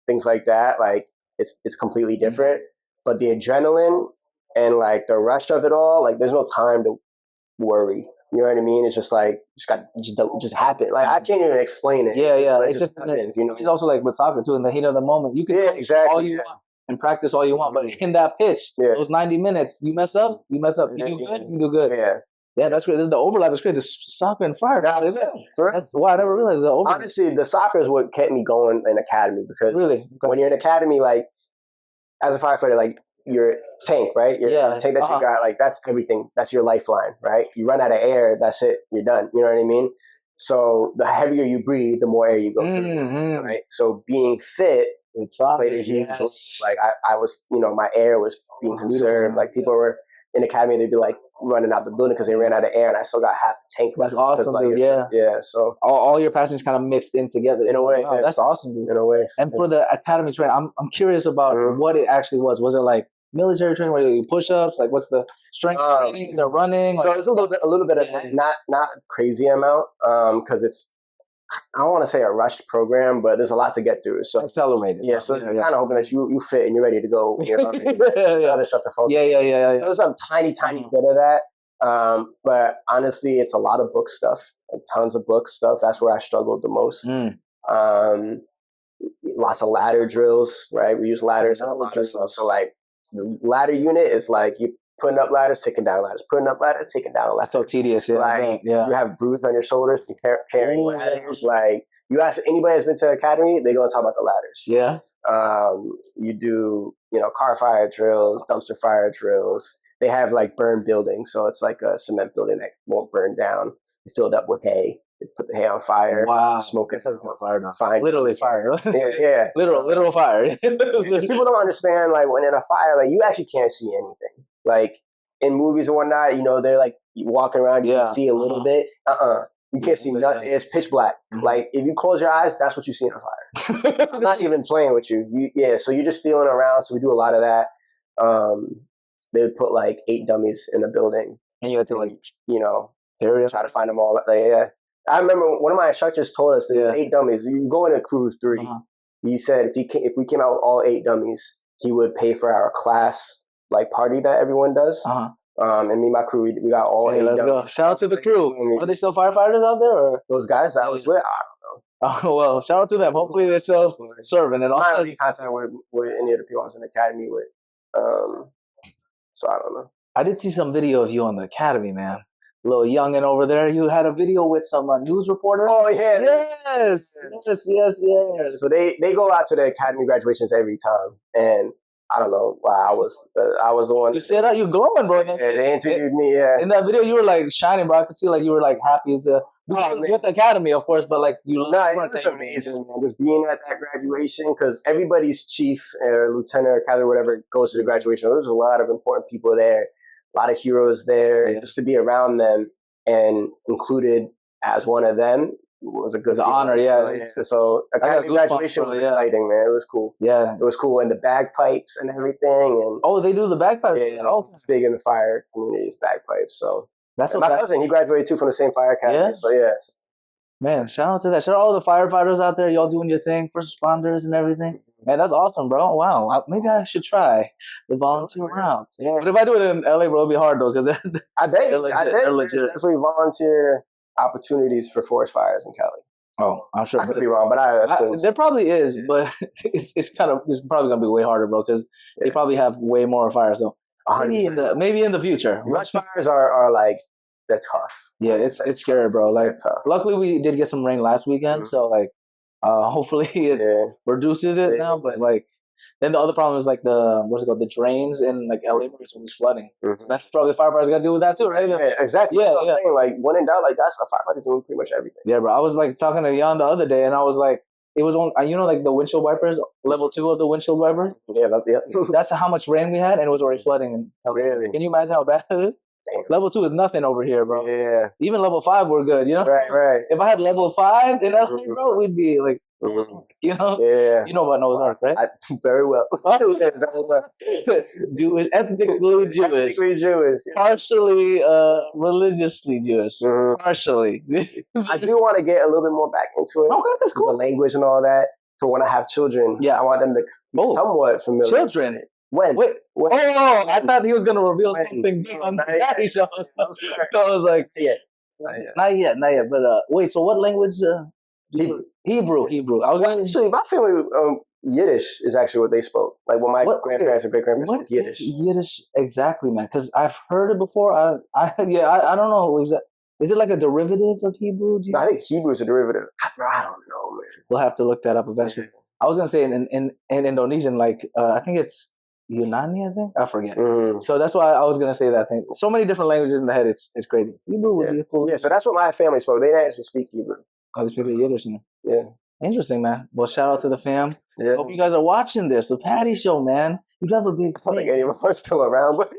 Things like that. Like it's completely different. But the adrenaline and like the rush of it all, like there's no time to worry. You know what I mean? It's just like just happen. Like I can't even explain it. It just happens. You know, it's also like with soccer too. In the heat of the moment, you can all you want and practice all you want, but in that pitch, those 90 minutes, you mess up. You do good. You do good. Yeah, that's great. The overlap is great. The soccer and fire. That's why I never realized the overlap. Honestly, the soccer is what kept me going in academy because when you're in academy, like as a firefighter, like your tank, right? Your tank that you got, like that's everything. That's your lifeline, right? You run out of air, that's it. You're done. You know what I mean? So the heavier you breathe, the more air you go through, right? So being fit played a huge role. Like I was, you know, my air was being conserved. Like people were in academy, they'd be like running out the building because they ran out of air, and I still got half the tank. That's awesome, dude. Yeah. So all your passions kind of mixed in together in a way. Wow, that's awesome, dude. In a way. And for the academy training, I'm curious about what it actually was. Was it like military training where you do push-ups? Like what's the strength training? The running? So it's a little bit of not crazy amount because it's, I don't want to say a rushed program, but there's a lot to get through. So accelerated. Yeah. So kind of hoping that you fit and you're ready to go. You know, other stuff to focus. Yeah. So there's some tiny bit of that. But honestly, it's a lot of book stuff, like tons of book stuff. That's where I struggled the most. Lots of ladder drills, right? We use ladders and a lot of stuff. So like the ladder unit is like you putting up ladders, taking down ladders, putting up ladders, taking down ladders. That's so tedious. Like you have bruise on your shoulders from carrying ladders. Like you ask anybody that's been to academy, they're gonna talk about the ladders. Yeah. You do, you know, car fire drills, dumpster fire drills. They have like burn buildings, so it's like a cement building that won't burn down. It's filled up with hay. They put the hay on fire. Wow. Smoke it. Fire. Literally fire. Yeah. Literal fire. Because people don't understand, like when in a fire, like you actually can't see anything. Like in movies and whatnot, you know, they're like walking around, you can see a little bit. You can't see nothing. It's pitch black. Like if you close your eyes, that's what you see in a fire. I'm not even playing with you. So you're just feeling around. So we do a lot of that. They would put like 8 dummies in a building, and you had to like, you know, try to find them all. Like, I remember one of my instructors told us there's 8 dummies. You go in a crew of 3. He said if we came out with all 8 dummies, he would pay for our class like party that everyone does. And me and my crew, we got all 8 let's dummies. go. Shout out to the crew. Are they still firefighters out there? Or? Those guys I was with, I don't know. Oh, well, shout out to them. Hopefully they're still serving. And I'm not really in contact with any of the people I was in the academy with. So I don't know. I did see some video of you on the academy, man. Little youngin' over there. You had a video with some news reporter. Oh yeah, yes. So they go out to the academy graduations every time, and I don't know why I was the one. You said that you glowing, bro. Yeah, they interviewed me. Yeah, in that video you were like shining, bro. I could see like you were like happy as a with the academy, of course, but like you. No, it was amazing, man. Just being at that graduation because everybody's chief or lieutenant or captain or whatever goes to the graduation. There's a lot of important people there. A lot of heroes there. Just to be around them and included as one of them was a good honor. So academy graduation was exciting, man. It was cool. Yeah, it was cool, and the bagpipes and everything. And they do the bagpipes. It's big in the fire community. Is bagpipes. So that's my cousin. He graduated too from the same fire academy. Yeah. So yes. Man, shout out to that. Shout out all the firefighters out there. Y'all doing your thing, first responders and everything. Man, that's awesome, bro. Wow. Maybe I should try the volunteer rounds. Yeah. But if I do it in LA, bro, it'll be hard, though, because I bet there's definitely volunteer opportunities for forest fires in Cali. Oh, I'm sure. I could be wrong, but there probably is, but it's probably going to be way harder, bro, because they probably have way more fires, though. Maybe in the future. Brush fires are like, they're tough. Yeah, it's scary, bro. Like, luckily we did get some rain last weekend, so like, hopefully it reduces it now. But like, Then the other problem is like the drains in like LA where it's flooding. Mhm. That's probably the firefighters got to deal with that too, right? Yeah, exactly. Yeah, That's what I'm saying. Like when in doubt, like that's a firefighter doing pretty much everything. Yeah, bro. I was like talking to Jan the other day, and I was like, it was on, like the windshield wipers, level 2 of the windshield wipers. Yeah, That's how much rain we had, and it was already flooding. In LA. Really? Can you imagine how bad it is? Damn. Level 2 is nothing over here, bro. Yeah. Even level 5, we're good. You know, Right. if I had level 5 in LA, bro, we'd be like, you know, Yeah. you know about Noah's Ark, right? Very well. Jewish, ethnically Jewish, Ethnically Jewish. partially religiously Jewish, partially. I do want to get a little bit more back into it. Okay, that's The cool. language and all that. For when I have children, Yeah. I want them to be somewhat familiar. Children. When? Wait. When? Oh, I thought he was gonna reveal When? something big on the Not yet. Daddy Show. I was like, Yeah. not yet. But wait. So what language? Hebrew. I was going to Actually, my family, Yiddish is actually what they spoke. Like when my grandparents and great grandparents What spoke Yiddish. is Yiddish exactly, man? Because I've heard it before. I don't know. Is it like a derivative of Hebrew? No, I think Hebrew is a derivative. I don't know, man. We'll have to look that up eventually. I was gonna say in Indonesian, like I think it's Yunani. I think I forget. So that's why I was gonna say that thing. So many different languages in the head. It's crazy. Hebrew would be cool. Yeah, so that's what my family spoke. They didn't actually speak Hebrew. Oh, they speak Yiddish now. Yeah. Interesting, man. Well, shout out to the fam. Yeah. Hope you guys are watching this. The Patty Show, man. You have a big I don't think anyone was still around, but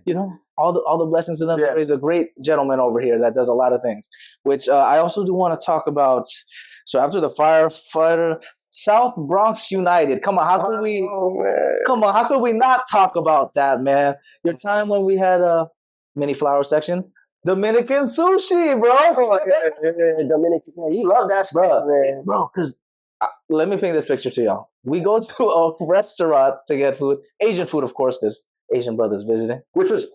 you know, all the blessings to them. Yeah. There's a great gentleman over here that does a lot of things, which I also do want to talk about. So after the Firefighter, South Bronx United. Come on, how could we? Oh, man. Come on, how could we not talk about that, man? Your time when we had a mini flower section, Dominican sushi, bro. Dominican, you love that stuff, man. Bro, because let me paint this picture to y'all. We go to a restaurant to get food, Asian food, of course, because Asian brothers visiting. Which was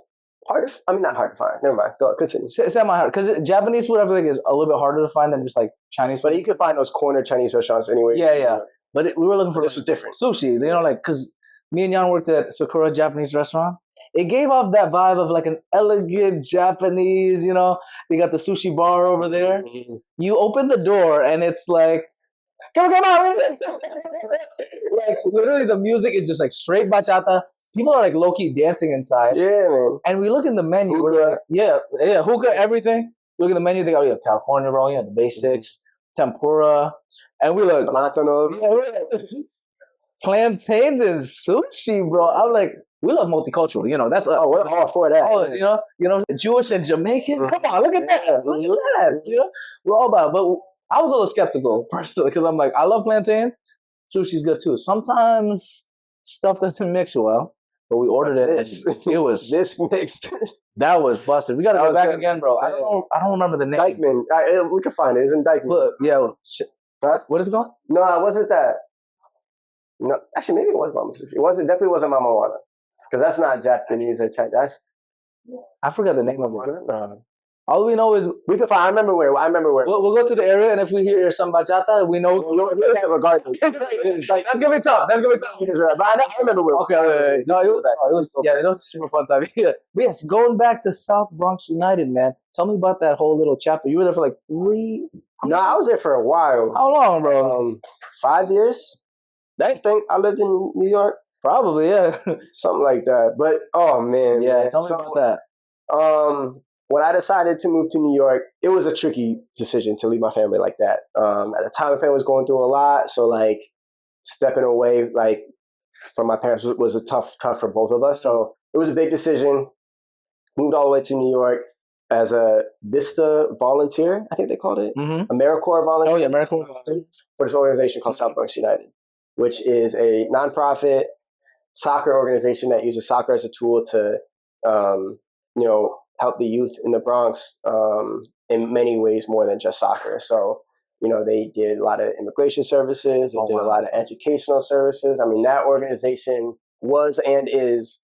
not hard to find. Never mind. Go continue. Semi-hard, because Japanese food, I feel like, is a little bit harder to find than just like Chinese food. But you can find those corner Chinese restaurants anywhere. Yeah. But we were looking for This was different. sushi. You know, like, because me and Jan worked at Sakura Japanese restaurant. It gave off that vibe of like an elegant Japanese, you know. They got the sushi bar over there. You open the door and it's like, come on. Like, literally the music is just like straight bachata. People are like low-key dancing inside. Yeah, man. And we look in the menu. We're like, yeah, hookah, everything. Look at the menu. They got, California roll, the basics, tempura. And we look, plantains and sushi, bro. I'm like, we love multicultural, you know. That's we're all for that. Oh, you know, Jewish and Jamaican. Come on, look at that. Look at that. You know, we're all about it. But I was a little skeptical personally because I'm like, I love plantains. Sushi's good too. Sometimes stuff doesn't mix well, but we ordered it. And it was this mixed. That was busted. We got to go back again, bro. Yeah. I don't remember the name. Dykeman. We can find it. It's in Dykeman. Look, what is it called? No, it wasn't that. No, actually, maybe it was Mama Sushi. Definitely wasn't Mama Wana. Because that's not Japanese or Chinese. I forgot the name of it. All we know is we can find. I remember where. We'll go to the area, and if we hear some bachata, we know. Regardless, that's gonna be tough. But I remember where. Okay. No, it was a super fun time. Yeah. But yes, going back to South Bronx United, man. Tell me about that whole little chapter. You were there for like 3. No, I was there for a while. How long, bro? 5 years. I think I lived in New York. Probably, yeah. Something like that. But oh man, tell me about that. When I decided to move to New York, it was a tricky decision to leave my family like that. At the time, my family was going through a lot, so like stepping away like from my parents was a tough for both of us. So it was a big decision. Moved all the way to New York as a Vista volunteer, I think they called it, AmeriCorps volunteer. Oh yeah, AmeriCorps for this organization called South Bronx United, which is a nonprofit soccer organization that uses soccer as a tool to, help the youth in the Bronx in many ways more than just soccer. So, they did a lot of immigration services. They did a lot of educational services. I mean, that organization was and is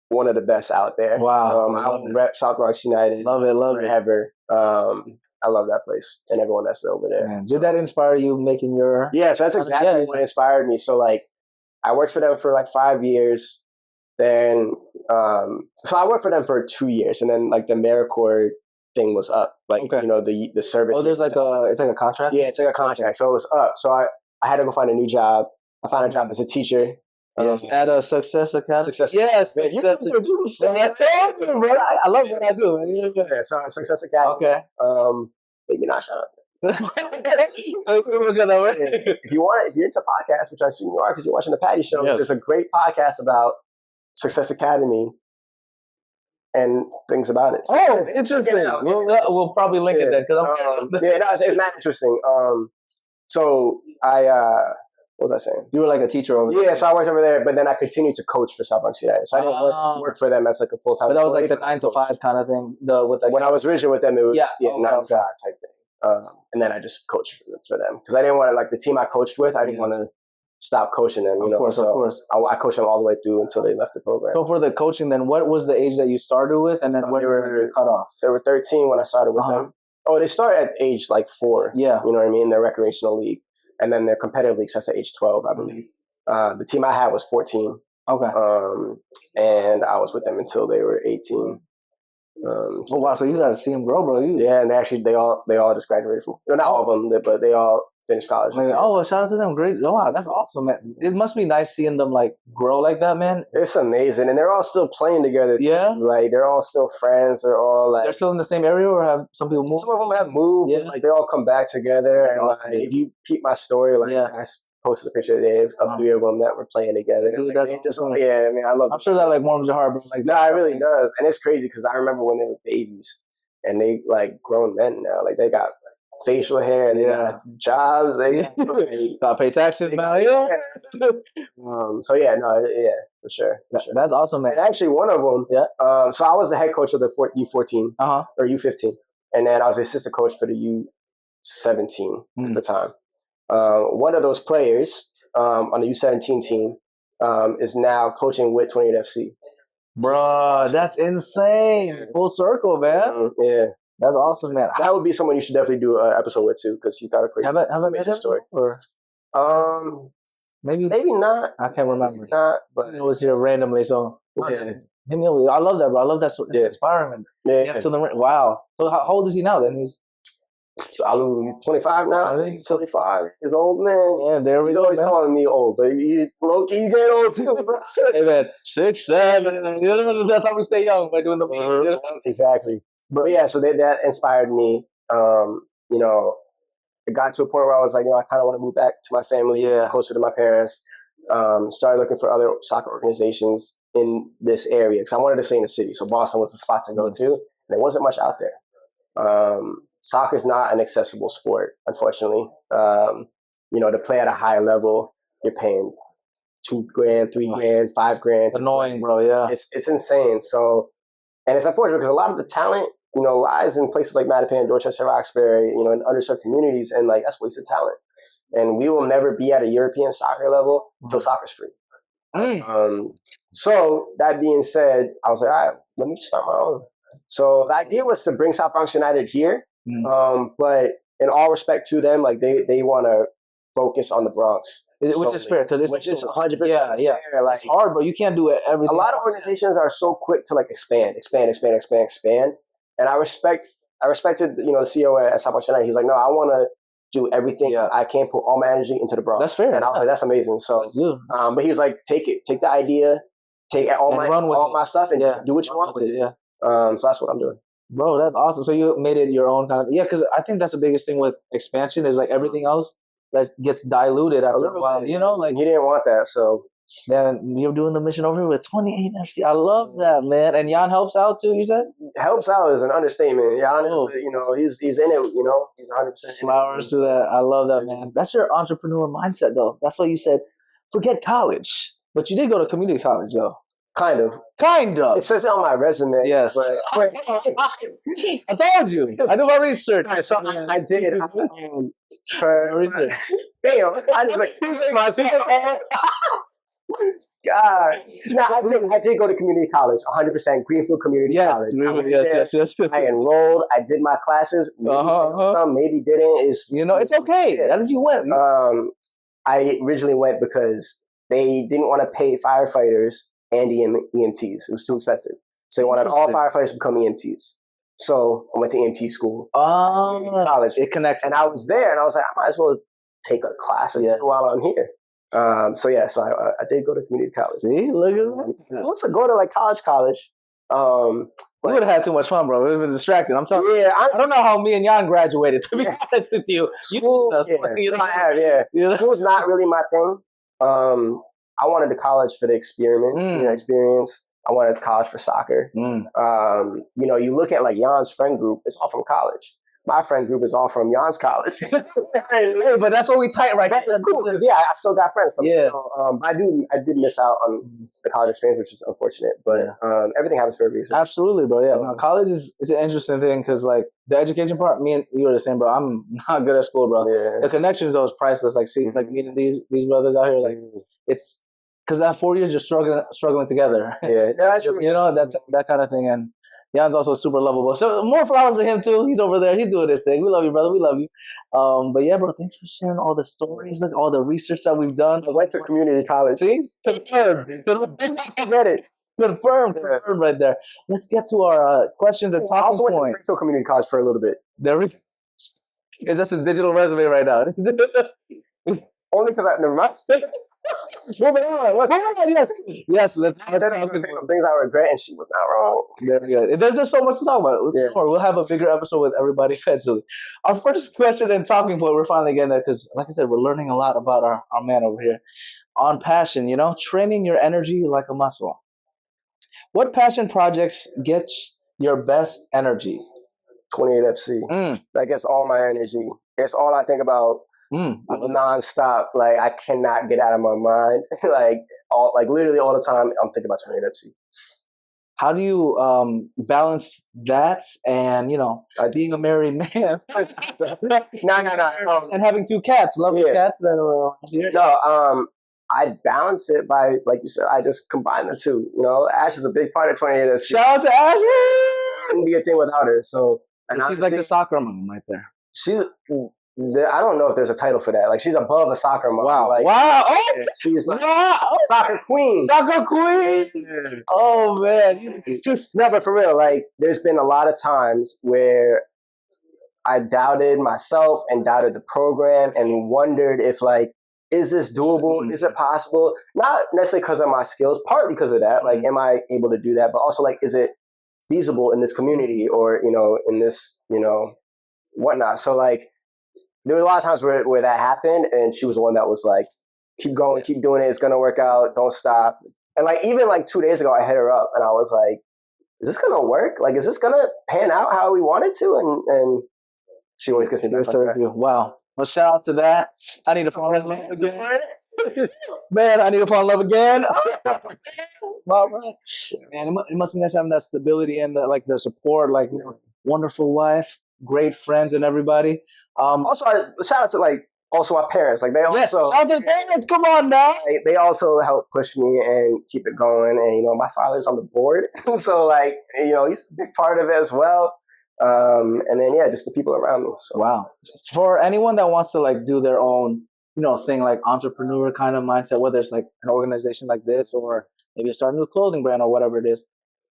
one of the best out there. Wow. I would rep South Bronx United. Love it forever. I love that place and everyone that's over there. Man, did that inspire you making your... Yeah, so that's exactly what inspired me. So, like, I worked for them for like 5 years. Then, so I worked for them for 2 years, and then like the AmeriCorps thing was up, like the service. Oh, there's like it's like a contract. Yeah, it's like a contract, so it was up. So I had to go find a new job. I found a job as a teacher. Yes, at a Success Academy. Success. Yes, Man, Success. I love what I do. Man. Yeah, so Success Academy. Okay. Maybe not. Shut up. If If you're into podcasts, which I assume you are because you're watching the Patty Show, Yes. there's a great podcast about Success Academy and things about it. Oh, interesting. We'll probably link it then because it's not interesting. So what was I saying? you were like a teacher over there. Yeah, so I worked over there, but then I continued to coach for South Bronx United. So I didn't work for them as like a full time. But that was like the 9 to 5 kind of thing. When I was originally with them, it was 9 to 5 okay. type thing. And then I just coached for them because I didn't want to like the team I coached with. I didn't want to stop coaching them. Of course. I coached them all the way through until they left the program. So for the coaching, then what was the age that you started with, and then when you were cut off? They were 13 when I started with them. Oh, they start at age like 4. Yeah, you know what I mean. Their recreational league, and then their competitive league starts at age 12, I believe. The team I had was 14. Okay. And I was with them until they were 18. Oh wow! So you got to see them grow, bro. Yeah, and actually they all just graduated from. Not all of them, but they all finished college. Oh, shout out to them! Great! Oh, wow, that's awesome, man. It must be nice seeing them like grow like that, man. It's amazing, and they're all still playing together. Too. Yeah, like they're all still friends. They're all like they're still in the same area, or have some people moved? Some of them have moved. Yeah, like they all come back together. That's and awesome, like, if you keep my story, like I posted a picture today of 3 of them that were playing together. Dude, like, that's just yeah. I mean, I love. I'm sure that like warms your heart, bro. Like, no, it really does, and it's crazy because I remember when they were babies, and they like grown men now. Like they got facial hair, and they got jobs. They got to pay taxes now. So for sure. That's awesome, man. And actually, one of them. Yeah. So I was the head coach of the U14 or U15, and then I was the assistant coach for the U17 at the time. One of those players on the U17 team is now coaching with 28 FC. Bro, that's insane. Full circle, man. Yeah. That's awesome, man. That would be someone you should definitely do an episode with too, because he's got a great have I met him story. Or maybe not. I can't remember. Not, but it was here randomly. So yeah. I love that, bro. I love that. It's inspiring. Yeah. Wow. So how old is he now? Then he's 25 now. He's 25. He's old man. Yeah, there we he's go. He's always calling me old, but he's low-key getting old too. Hey man, 6, 7. That's how we stay young by doing the meetings. Exactly. But yeah, so that inspired me. It got to a point where I was like, I kind of want to move back to my family, closer to my parents. Started looking for other soccer organizations in this area because I wanted to stay in the city. So Boston was the spot to go to, and there wasn't much out there. Soccer is not an accessible sport, unfortunately. To play at a high level, you're paying $2,000, $3,000, $5,000. Annoying, bro. Yeah, it's insane. So, and it's unfortunate because a lot of the talent, lies in places like Mattapan, Dorchester, Roxbury, in underserved communities, and like that's wasted talent. And we will never be at a European soccer level until soccer's free. So that being said, I was like, all right, let me start my own. So the idea was to bring South Bronx United here, but in all respect to them, like they want to focus on the Bronx. Which is fair because it's just 100%. Yeah. Like, it's hard, bro. You can't do it everything. A lot of organizations are so quick to like expand. And I respected, the CEO at South Bronx United. He's like, no, I want to do everything I can, put all my energy into the Bronx. That's fair. And I was like, that's amazing. So, but he was like, take the idea, take all my stuff, and do what you want with it. Yeah. So that's what I'm doing. Bro, that's awesome. So you made it your own kind of because I think that's the biggest thing with expansion is like everything else that gets diluted after a while. Like he didn't want that, so. Man, you're doing the mission over here with 28 FC. I love that, man. And Jan helps out too, you said? Helps out is an understatement. Jan is, he's in it, he's 100% Flowers to that. I love that, man. That's your entrepreneur mindset, though. That's why you said, forget college. But you did go to community college, though. Kind of. It says it on my resume. Yes. But I told you. I do my research. So I did. For research. Damn. I just excused myself. God. No, I did go to community college, 100% Greenfield Community College. Yes. I enrolled. I did my classes. Maybe some, maybe didn't. It's okay. How did you went? I originally went because they didn't want to pay firefighters and EMTs. It was too expensive. So they wanted all firefighters to become EMTs. So I went to EMT school. College. It connects. And I was there, and I was like, I might as well take a class or two while I'm here. So I did go to community college. See, look at that. I also go to like college. We would have had too much fun, bro. It was distracting. I'm telling you. I don't know how me and Jan graduated, to be honest with you. School, School's not really my thing. I wanted to college for the experiment, experience. I wanted college for soccer. You look at like Jan's friend group, it's all from college. My friend group is all from Jan's college. But that's what we tight right now. That's cool because I still got friends from it. So, I did miss out on the college experience, which is unfortunate. But everything happens for a reason. Absolutely, bro. Yeah, no, college is an interesting thing because like the education part, me and you are the same, bro. I'm not good at school, bro. Yeah. The connection is always priceless. Like like meeting these brothers out here, like it's because that 4 years you're struggling together. Yeah, that's true. That's that kind of thing. And Jan's also super lovable. So more flowers to him too. He's over there. He's doing his thing. We love you, brother. We love you. But yeah, bro, thanks for sharing all the stories, like all the research that we've done. I went to community college. See? Confirmed. Confirmed right there. Let's get to our questions and talking points. I went to community college for a little bit. It's just a digital resume right now. Only because never mind. Moving on. Yes. Let's say some things I regret, and she was not wrong. Very good. There's just so much to talk about. We'll have a bigger episode with everybody eventually. Our first question and talking point, we're finally getting there because, like I said, we're learning a lot about our man over here. On passion, training your energy like a muscle. What passion projects get your best energy? 28FC. That gets all my energy. It's all I think about. Nonstop. Like I cannot get out of my mind. Literally all the time I'm thinking about 28FC. How do you balance that and being a married man? No. And having 2 cats. Love your cats that are around here. No, I balance it by, like you said, I just combine the two. Ash is a big part of 28FC. Shout out to Ash. Couldn't be a thing without her. So she's like the soccer mom right there. I don't know if there's a title for that. Like she's above a soccer mom. Wow! Oh, she's like soccer queen. Soccer queen. Yeah. Oh man! No, but for real, like there's been a lot of times where I doubted myself and doubted the program and wondered if is this doable? Is it possible? Not necessarily because of my skills, partly because of that. Like, am I able to do that? But also, is it feasible in this community or in this whatnot? So there were a lot of times where that happened, and she was the one that was like, keep going, keep doing it. It's going to work out. Don't stop. And even 2 days ago, I hit her up and I was like, is this going to work? Is this going to pan out how we want it to? And she always gets me back. Wow. Well, shout out to that. I need to fall in love again. Man, I need to fall in love again. Man, it must be nice having that stability and the support, wonderful wife, great friends and everybody. Also, shout out to also my parents. They also shout out to the parents. Come on now. They also help push me and keep it going. And my father's on the board, so he's a big part of it as well. And then just the people around me. So. Wow. For anyone that wants to do their own thing, entrepreneur kind of mindset, whether it's an organization like this or maybe start a new clothing brand or whatever it is,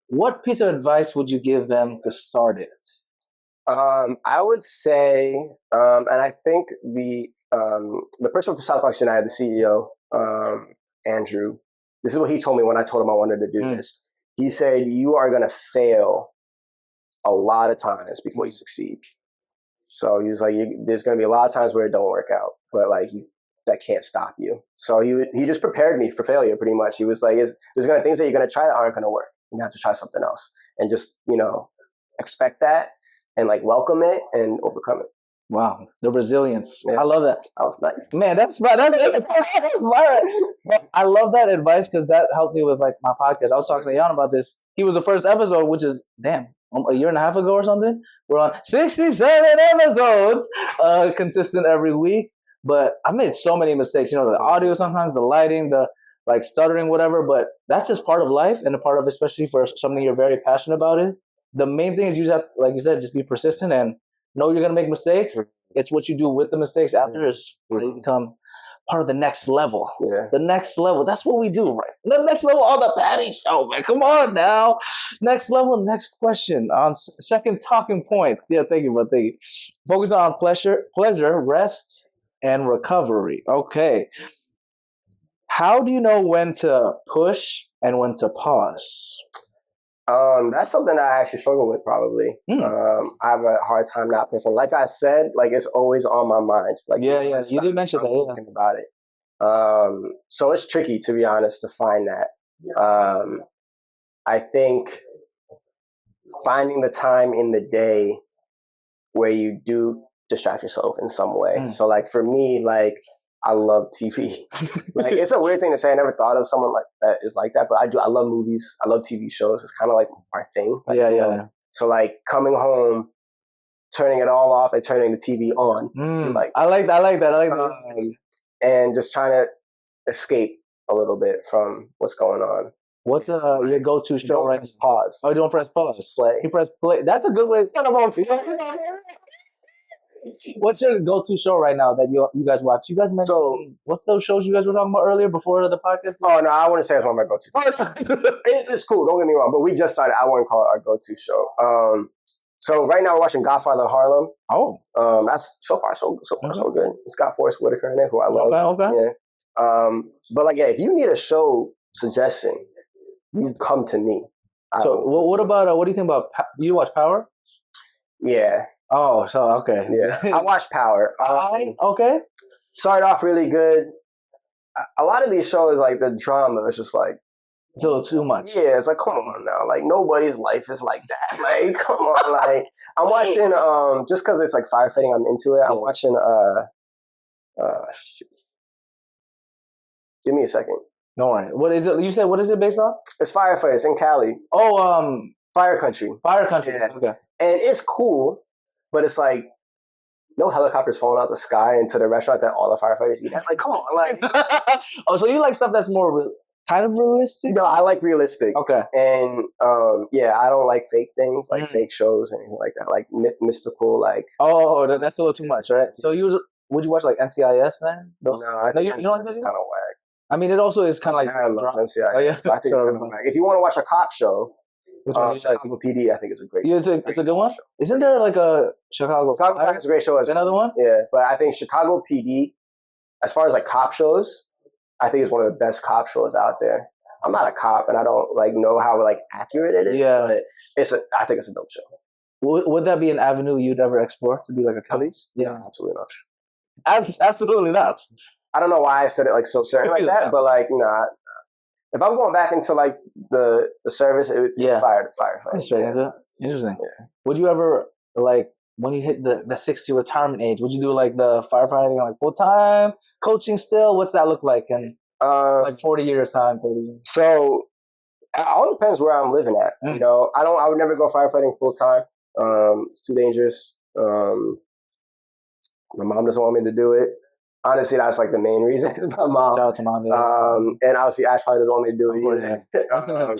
what piece of advice would you give them to start it? I would say, and I think the person from South Bronx United, the CEO, Andrew, this is what he told me when I told him I wanted to do this. He said, you are going to fail a lot of times before you succeed. So he was like, there's going to be a lot of times where it don't work out, but that can't stop you. So he just prepared me for failure pretty much. He was like, there's going to be things that you're going to try that aren't going to work. You have to try something else and just, expect that. And welcome it and overcome it. Wow, the resilience. Yeah. I love that. That was nice. Man, that's smart. I love that advice because that helped me with my podcast. I was talking to Jan about this. He was the first episode, which is a year and a half ago or something. We're on 67 episodes, consistent every week. But I made so many mistakes. The audio sometimes, the lighting, the stuttering, whatever. But that's just part of life and a part of, especially for something you're very passionate about it. The main thing is you have, like you said, just be persistent and know you're going to make mistakes. It's what you do with the mistakes after is become part of the next level. Yeah. The next level. That's what we do, right? The next level on the Patty Show, man. Come on now. Next level, next question. On second talking point. Yeah, thank you, bro. Thank you. Focus on pleasure, rest, and recovery. Okay. How do you know when to push and when to pause? That's something that I actually struggle with probably. I have a hard time not pushing. Like I said, like it's always on my mind. Like Yeah, you did mention that. Yeah. Thinking about it. So it's tricky to be honest to find that. I think finding the time in the day where you do distract yourself in some way. So like for me, like I love TV. Like it's a weird thing to say. I never thought of someone like that is like that, but I do. I love movies. I love TV shows. It's kind of like our thing. Like, Yeah. So like coming home, turning it all off and turning the TV on. Like I like that. And just trying to escape a little bit from what's going on. What's your go-to show right now? Pause. Oh, you don't press pause. Play. You press play. That's a good way. What's your go-to show right now that you guys watch? You guys mentioned. So, what's those shows you guys were talking about earlier before the podcast? Oh no, I wouldn't say it's one of my go-to. It's cool. Don't get me wrong, but we just started. I wouldn't call it our go-to show. So right now we're watching Godfather of Harlem. Oh, that's so far so good. It's got Forrest Whitaker in it, who I love. Okay. Yeah. But like, yeah, if you need a show suggestion, you come to me. So what about what do you think about? You watch Power? Yeah. Oh, so okay. Yeah, I watched Power. Okay. Started off really good. A lot of these shows, like the drama, is just like it's a little too much. Yeah, it's like come on now, like nobody's life is like that. Like come on, like I'm watching just because it's like firefighting, I'm into it. I'm watching shoot. Give me a second. No worry. What is it? You said what is it based on? It's Firefighters in Cali. Oh, Fire Country. Fire Country. Yeah. Okay. And it's cool, but it's like no helicopters falling out the sky into the restaurant that all the firefighters eat at. Like, come on, like. Oh, so you like stuff that's more kind of realistic? No, I like realistic. Okay. And yeah, I don't like fake things, like fake shows and anything like that, like mystical, like. Oh, that's a little too much, right? So would you watch like NCIS then? No, I think you know it's kind of whack. I mean, it also is kind of like. I love NCIS. Oh, yeah. I think it's kind of whack. If you want to watch a cop show. Chicago PD, I think is a great. Yeah, it's a good one. Isn't there like a Chicago? Chicago is a great show as well. Another one. Yeah, but I think Chicago PD, as far as like cop shows, I think it's one of the best cop shows out there. I'm not a cop, and I don't like know how like accurate it is. Yeah, but I think it's a dope show. Would that be an avenue you'd ever explore to be like a police? Yeah, absolutely not. Absolutely not. I don't know why I said it like so certain like that, but like if I'm going back into like the service, it's firefighting. Interesting. Yeah. Would you ever like when you hit the 60 retirement age? Would you do like the firefighting like full time coaching still? What's that look like in like 40 years time? 30 years? So it all depends where I'm living at. You know, I would never go firefighting full time. It's too dangerous. My mom doesn't want me to do it. Honestly, that's like the main reason. My mom. Shout out to mom. And obviously, Ash probably doesn't want me to do it either.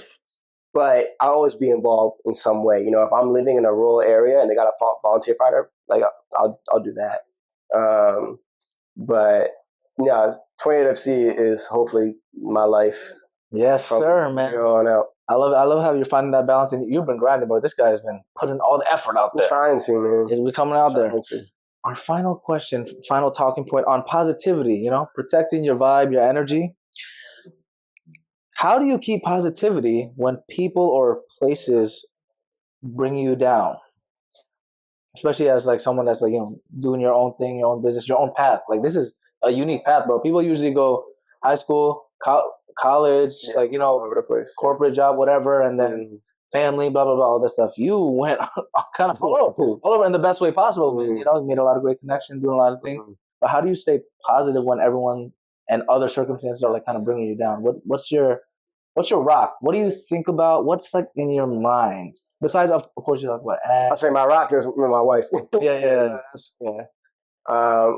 But I'll always be involved in some way. You know, if I'm living in a rural area and they got a volunteer fighter, like I'll do that. But yeah, 28 FC is hopefully my life. Yes, sir, man. Here on out. I love how you're finding that balance, and you've been grinding, but this guy's been putting all the effort out there. I'm trying to, man. We're coming out there. Our final question, final talking point on positivity, you know, protecting your vibe, your energy. How do you keep positivity when people or places bring you down? Especially as like someone that's like, you know, doing your own thing, your own business, your own path. Like this is a unique path, bro. People usually go high school, college, like, you know, all over the place. Corporate job, whatever, and then family, blah, blah, blah, all this stuff. You went kind of all over in the best way possible. You know, you made a lot of great connections, doing a lot of things. But how do you stay positive when everyone and other circumstances are like kind of bringing you down? What's your rock? What do you think about? What's like in your mind? Besides, of course, you talk about I say my rock is my wife. Yeah.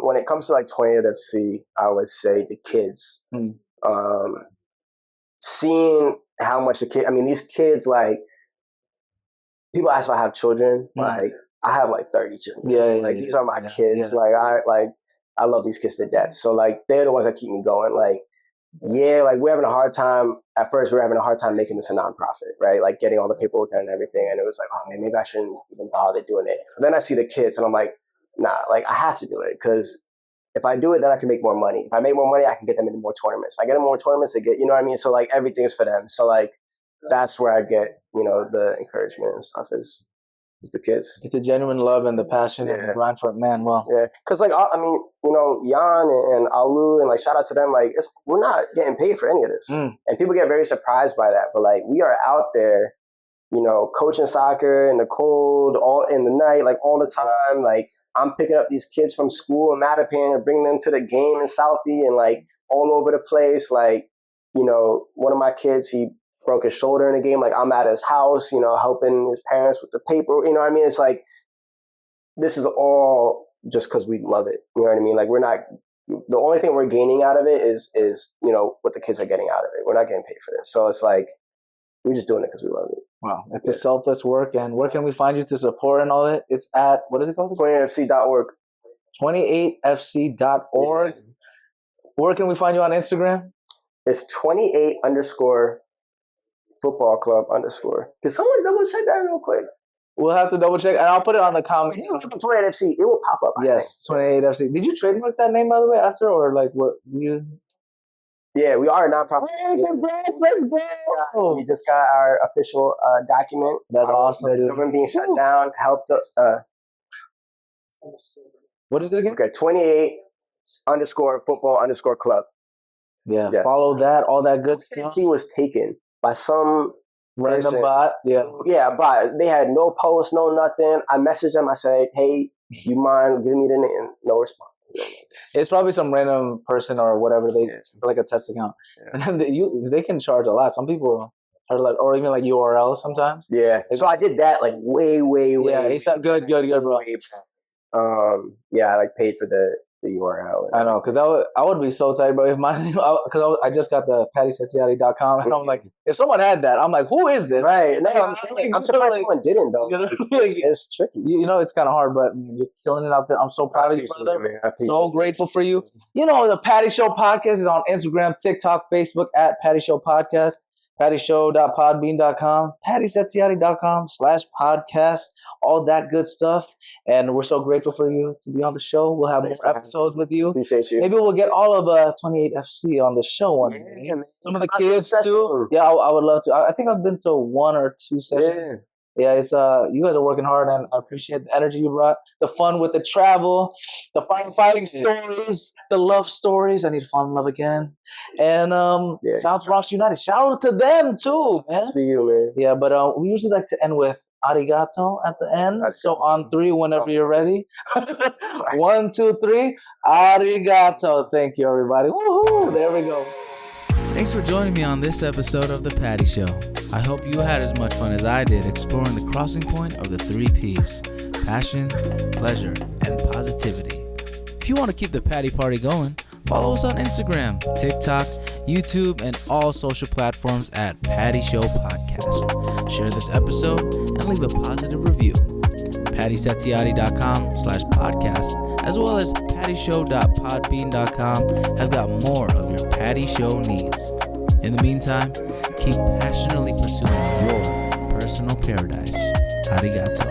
When it comes to like 28 FC, I would say the kids. Seeing how much these kids, like, people ask if I have children. Like, I have like 30 children. These are my kids. I love these kids to death. So like, they're the ones that keep me going. Like, we're having a hard time. At first, we're having a hard time making this a nonprofit, right? Like getting all the paperwork done and everything. And it was like, oh man, maybe I shouldn't even bother doing it. But then I see the kids and I'm like, nah, like I have to do it because if I do it, then I can make more money. If I make more money, I can get them into more tournaments. If I get them more tournaments, they get, you know what I mean? So like everything's for them. So like that's where I get, you know, the encouragement and stuff is the kids. It's a genuine love and the passion and the grind for it, man. Well, yeah, because like I mean, you know, Jan and Alu and like shout out to them. Like we're not getting paid for any of this, and people get very surprised by that. But like we are out there, you know, coaching soccer in the cold, all in the night, like all the time. Like I'm picking up these kids from school in Mattapan and bringing them to the game in Southie and like all over the place. Like, you know, one of my kids, he broke his shoulder in a game. Like I'm at his house, you know, helping his parents with the paper. You know what I mean? It's like, this is all just because we love it. You know what I mean? Like we're not, the only thing we're gaining out of it is, you know, what the kids are getting out of it. We're not getting paid for this. So it's like, we're just doing it because we love it. Wow. It's a selfless work. And where can we find you to support and all that? It's at, what is it called? 28fc.org. 28fc.org. Yeah. Where can we find you on Instagram? It's 28_football club_. Can someone double check that real quick? We'll have to double check, and I'll put it on the comments. 28FC, it will pop up. Yes, 28FC. Did you trademark that name, by the way, after, or like what you? Yeah, we are a nonprofit. Let's go. We just got our official document. That's awesome. The government being shut down helped us. What is it again? Okay, 28_football_club. Yeah, yes. Follow that, all that good stuff. He was taken by some random bot. Yeah, bot. They had no post, no nothing. I messaged them. I said, "Hey, you mind giving me the name?" No response. It's probably some random person or whatever like a test account, and then they can charge a lot. Some people are like, or even like URL sometimes. Yeah. So I did that like way. Yeah, it's good, bro. Yeah, I like paid for the URL. I know, because I would be so tight, bro. If my name, because I just got the PattySetiati.com, and I'm like, if someone had that, I'm like, who is this? Right. No, I'm surprised someone didn't though. You know, it's tricky. You know, it's kind of hard, but you're killing it out there. I'm so proud of you, brother. Man. So grateful for you. You know, the Patty Show Podcast is on Instagram, TikTok, Facebook at Patty Show Podcast. PattyShow.podbean.com, PattySetiati.com/podcast, all that good stuff. And we're so grateful for you to be on the show. We'll have more episodes with you. Appreciate you. Maybe we'll get all of 28FC on the show one day. Some of the kids too. Yeah, I would love to. I think I've been to 1 or 2 sessions. Yeah, it's you guys are working hard, and I appreciate the energy you brought, the fun with the travel, the fighting stories, the love stories. I need to fall in love again, and South Bronx United. Shout out to them too, man. That's for you, man. Yeah, but we usually like to end with arigato at the end. So on 3, whenever you're ready. 1, 2, 3. Arigato. Thank you, everybody. Woohoo! There we go. Thanks for joining me on this episode of The Patty Show. I hope you had as much fun as I did exploring the crossing point of the 3 Ps: passion, pleasure, and positivity. If you want to keep the Patty Party going, follow us on Instagram, TikTok, YouTube, and all social platforms at Patty Show Podcast. Share this episode and leave a positive review. PattySetiati.com/podcast as well as PattyShow.podbean.com have got more of your Patty Show needs. In the meantime, keep passionately pursuing your personal paradise. Arigato.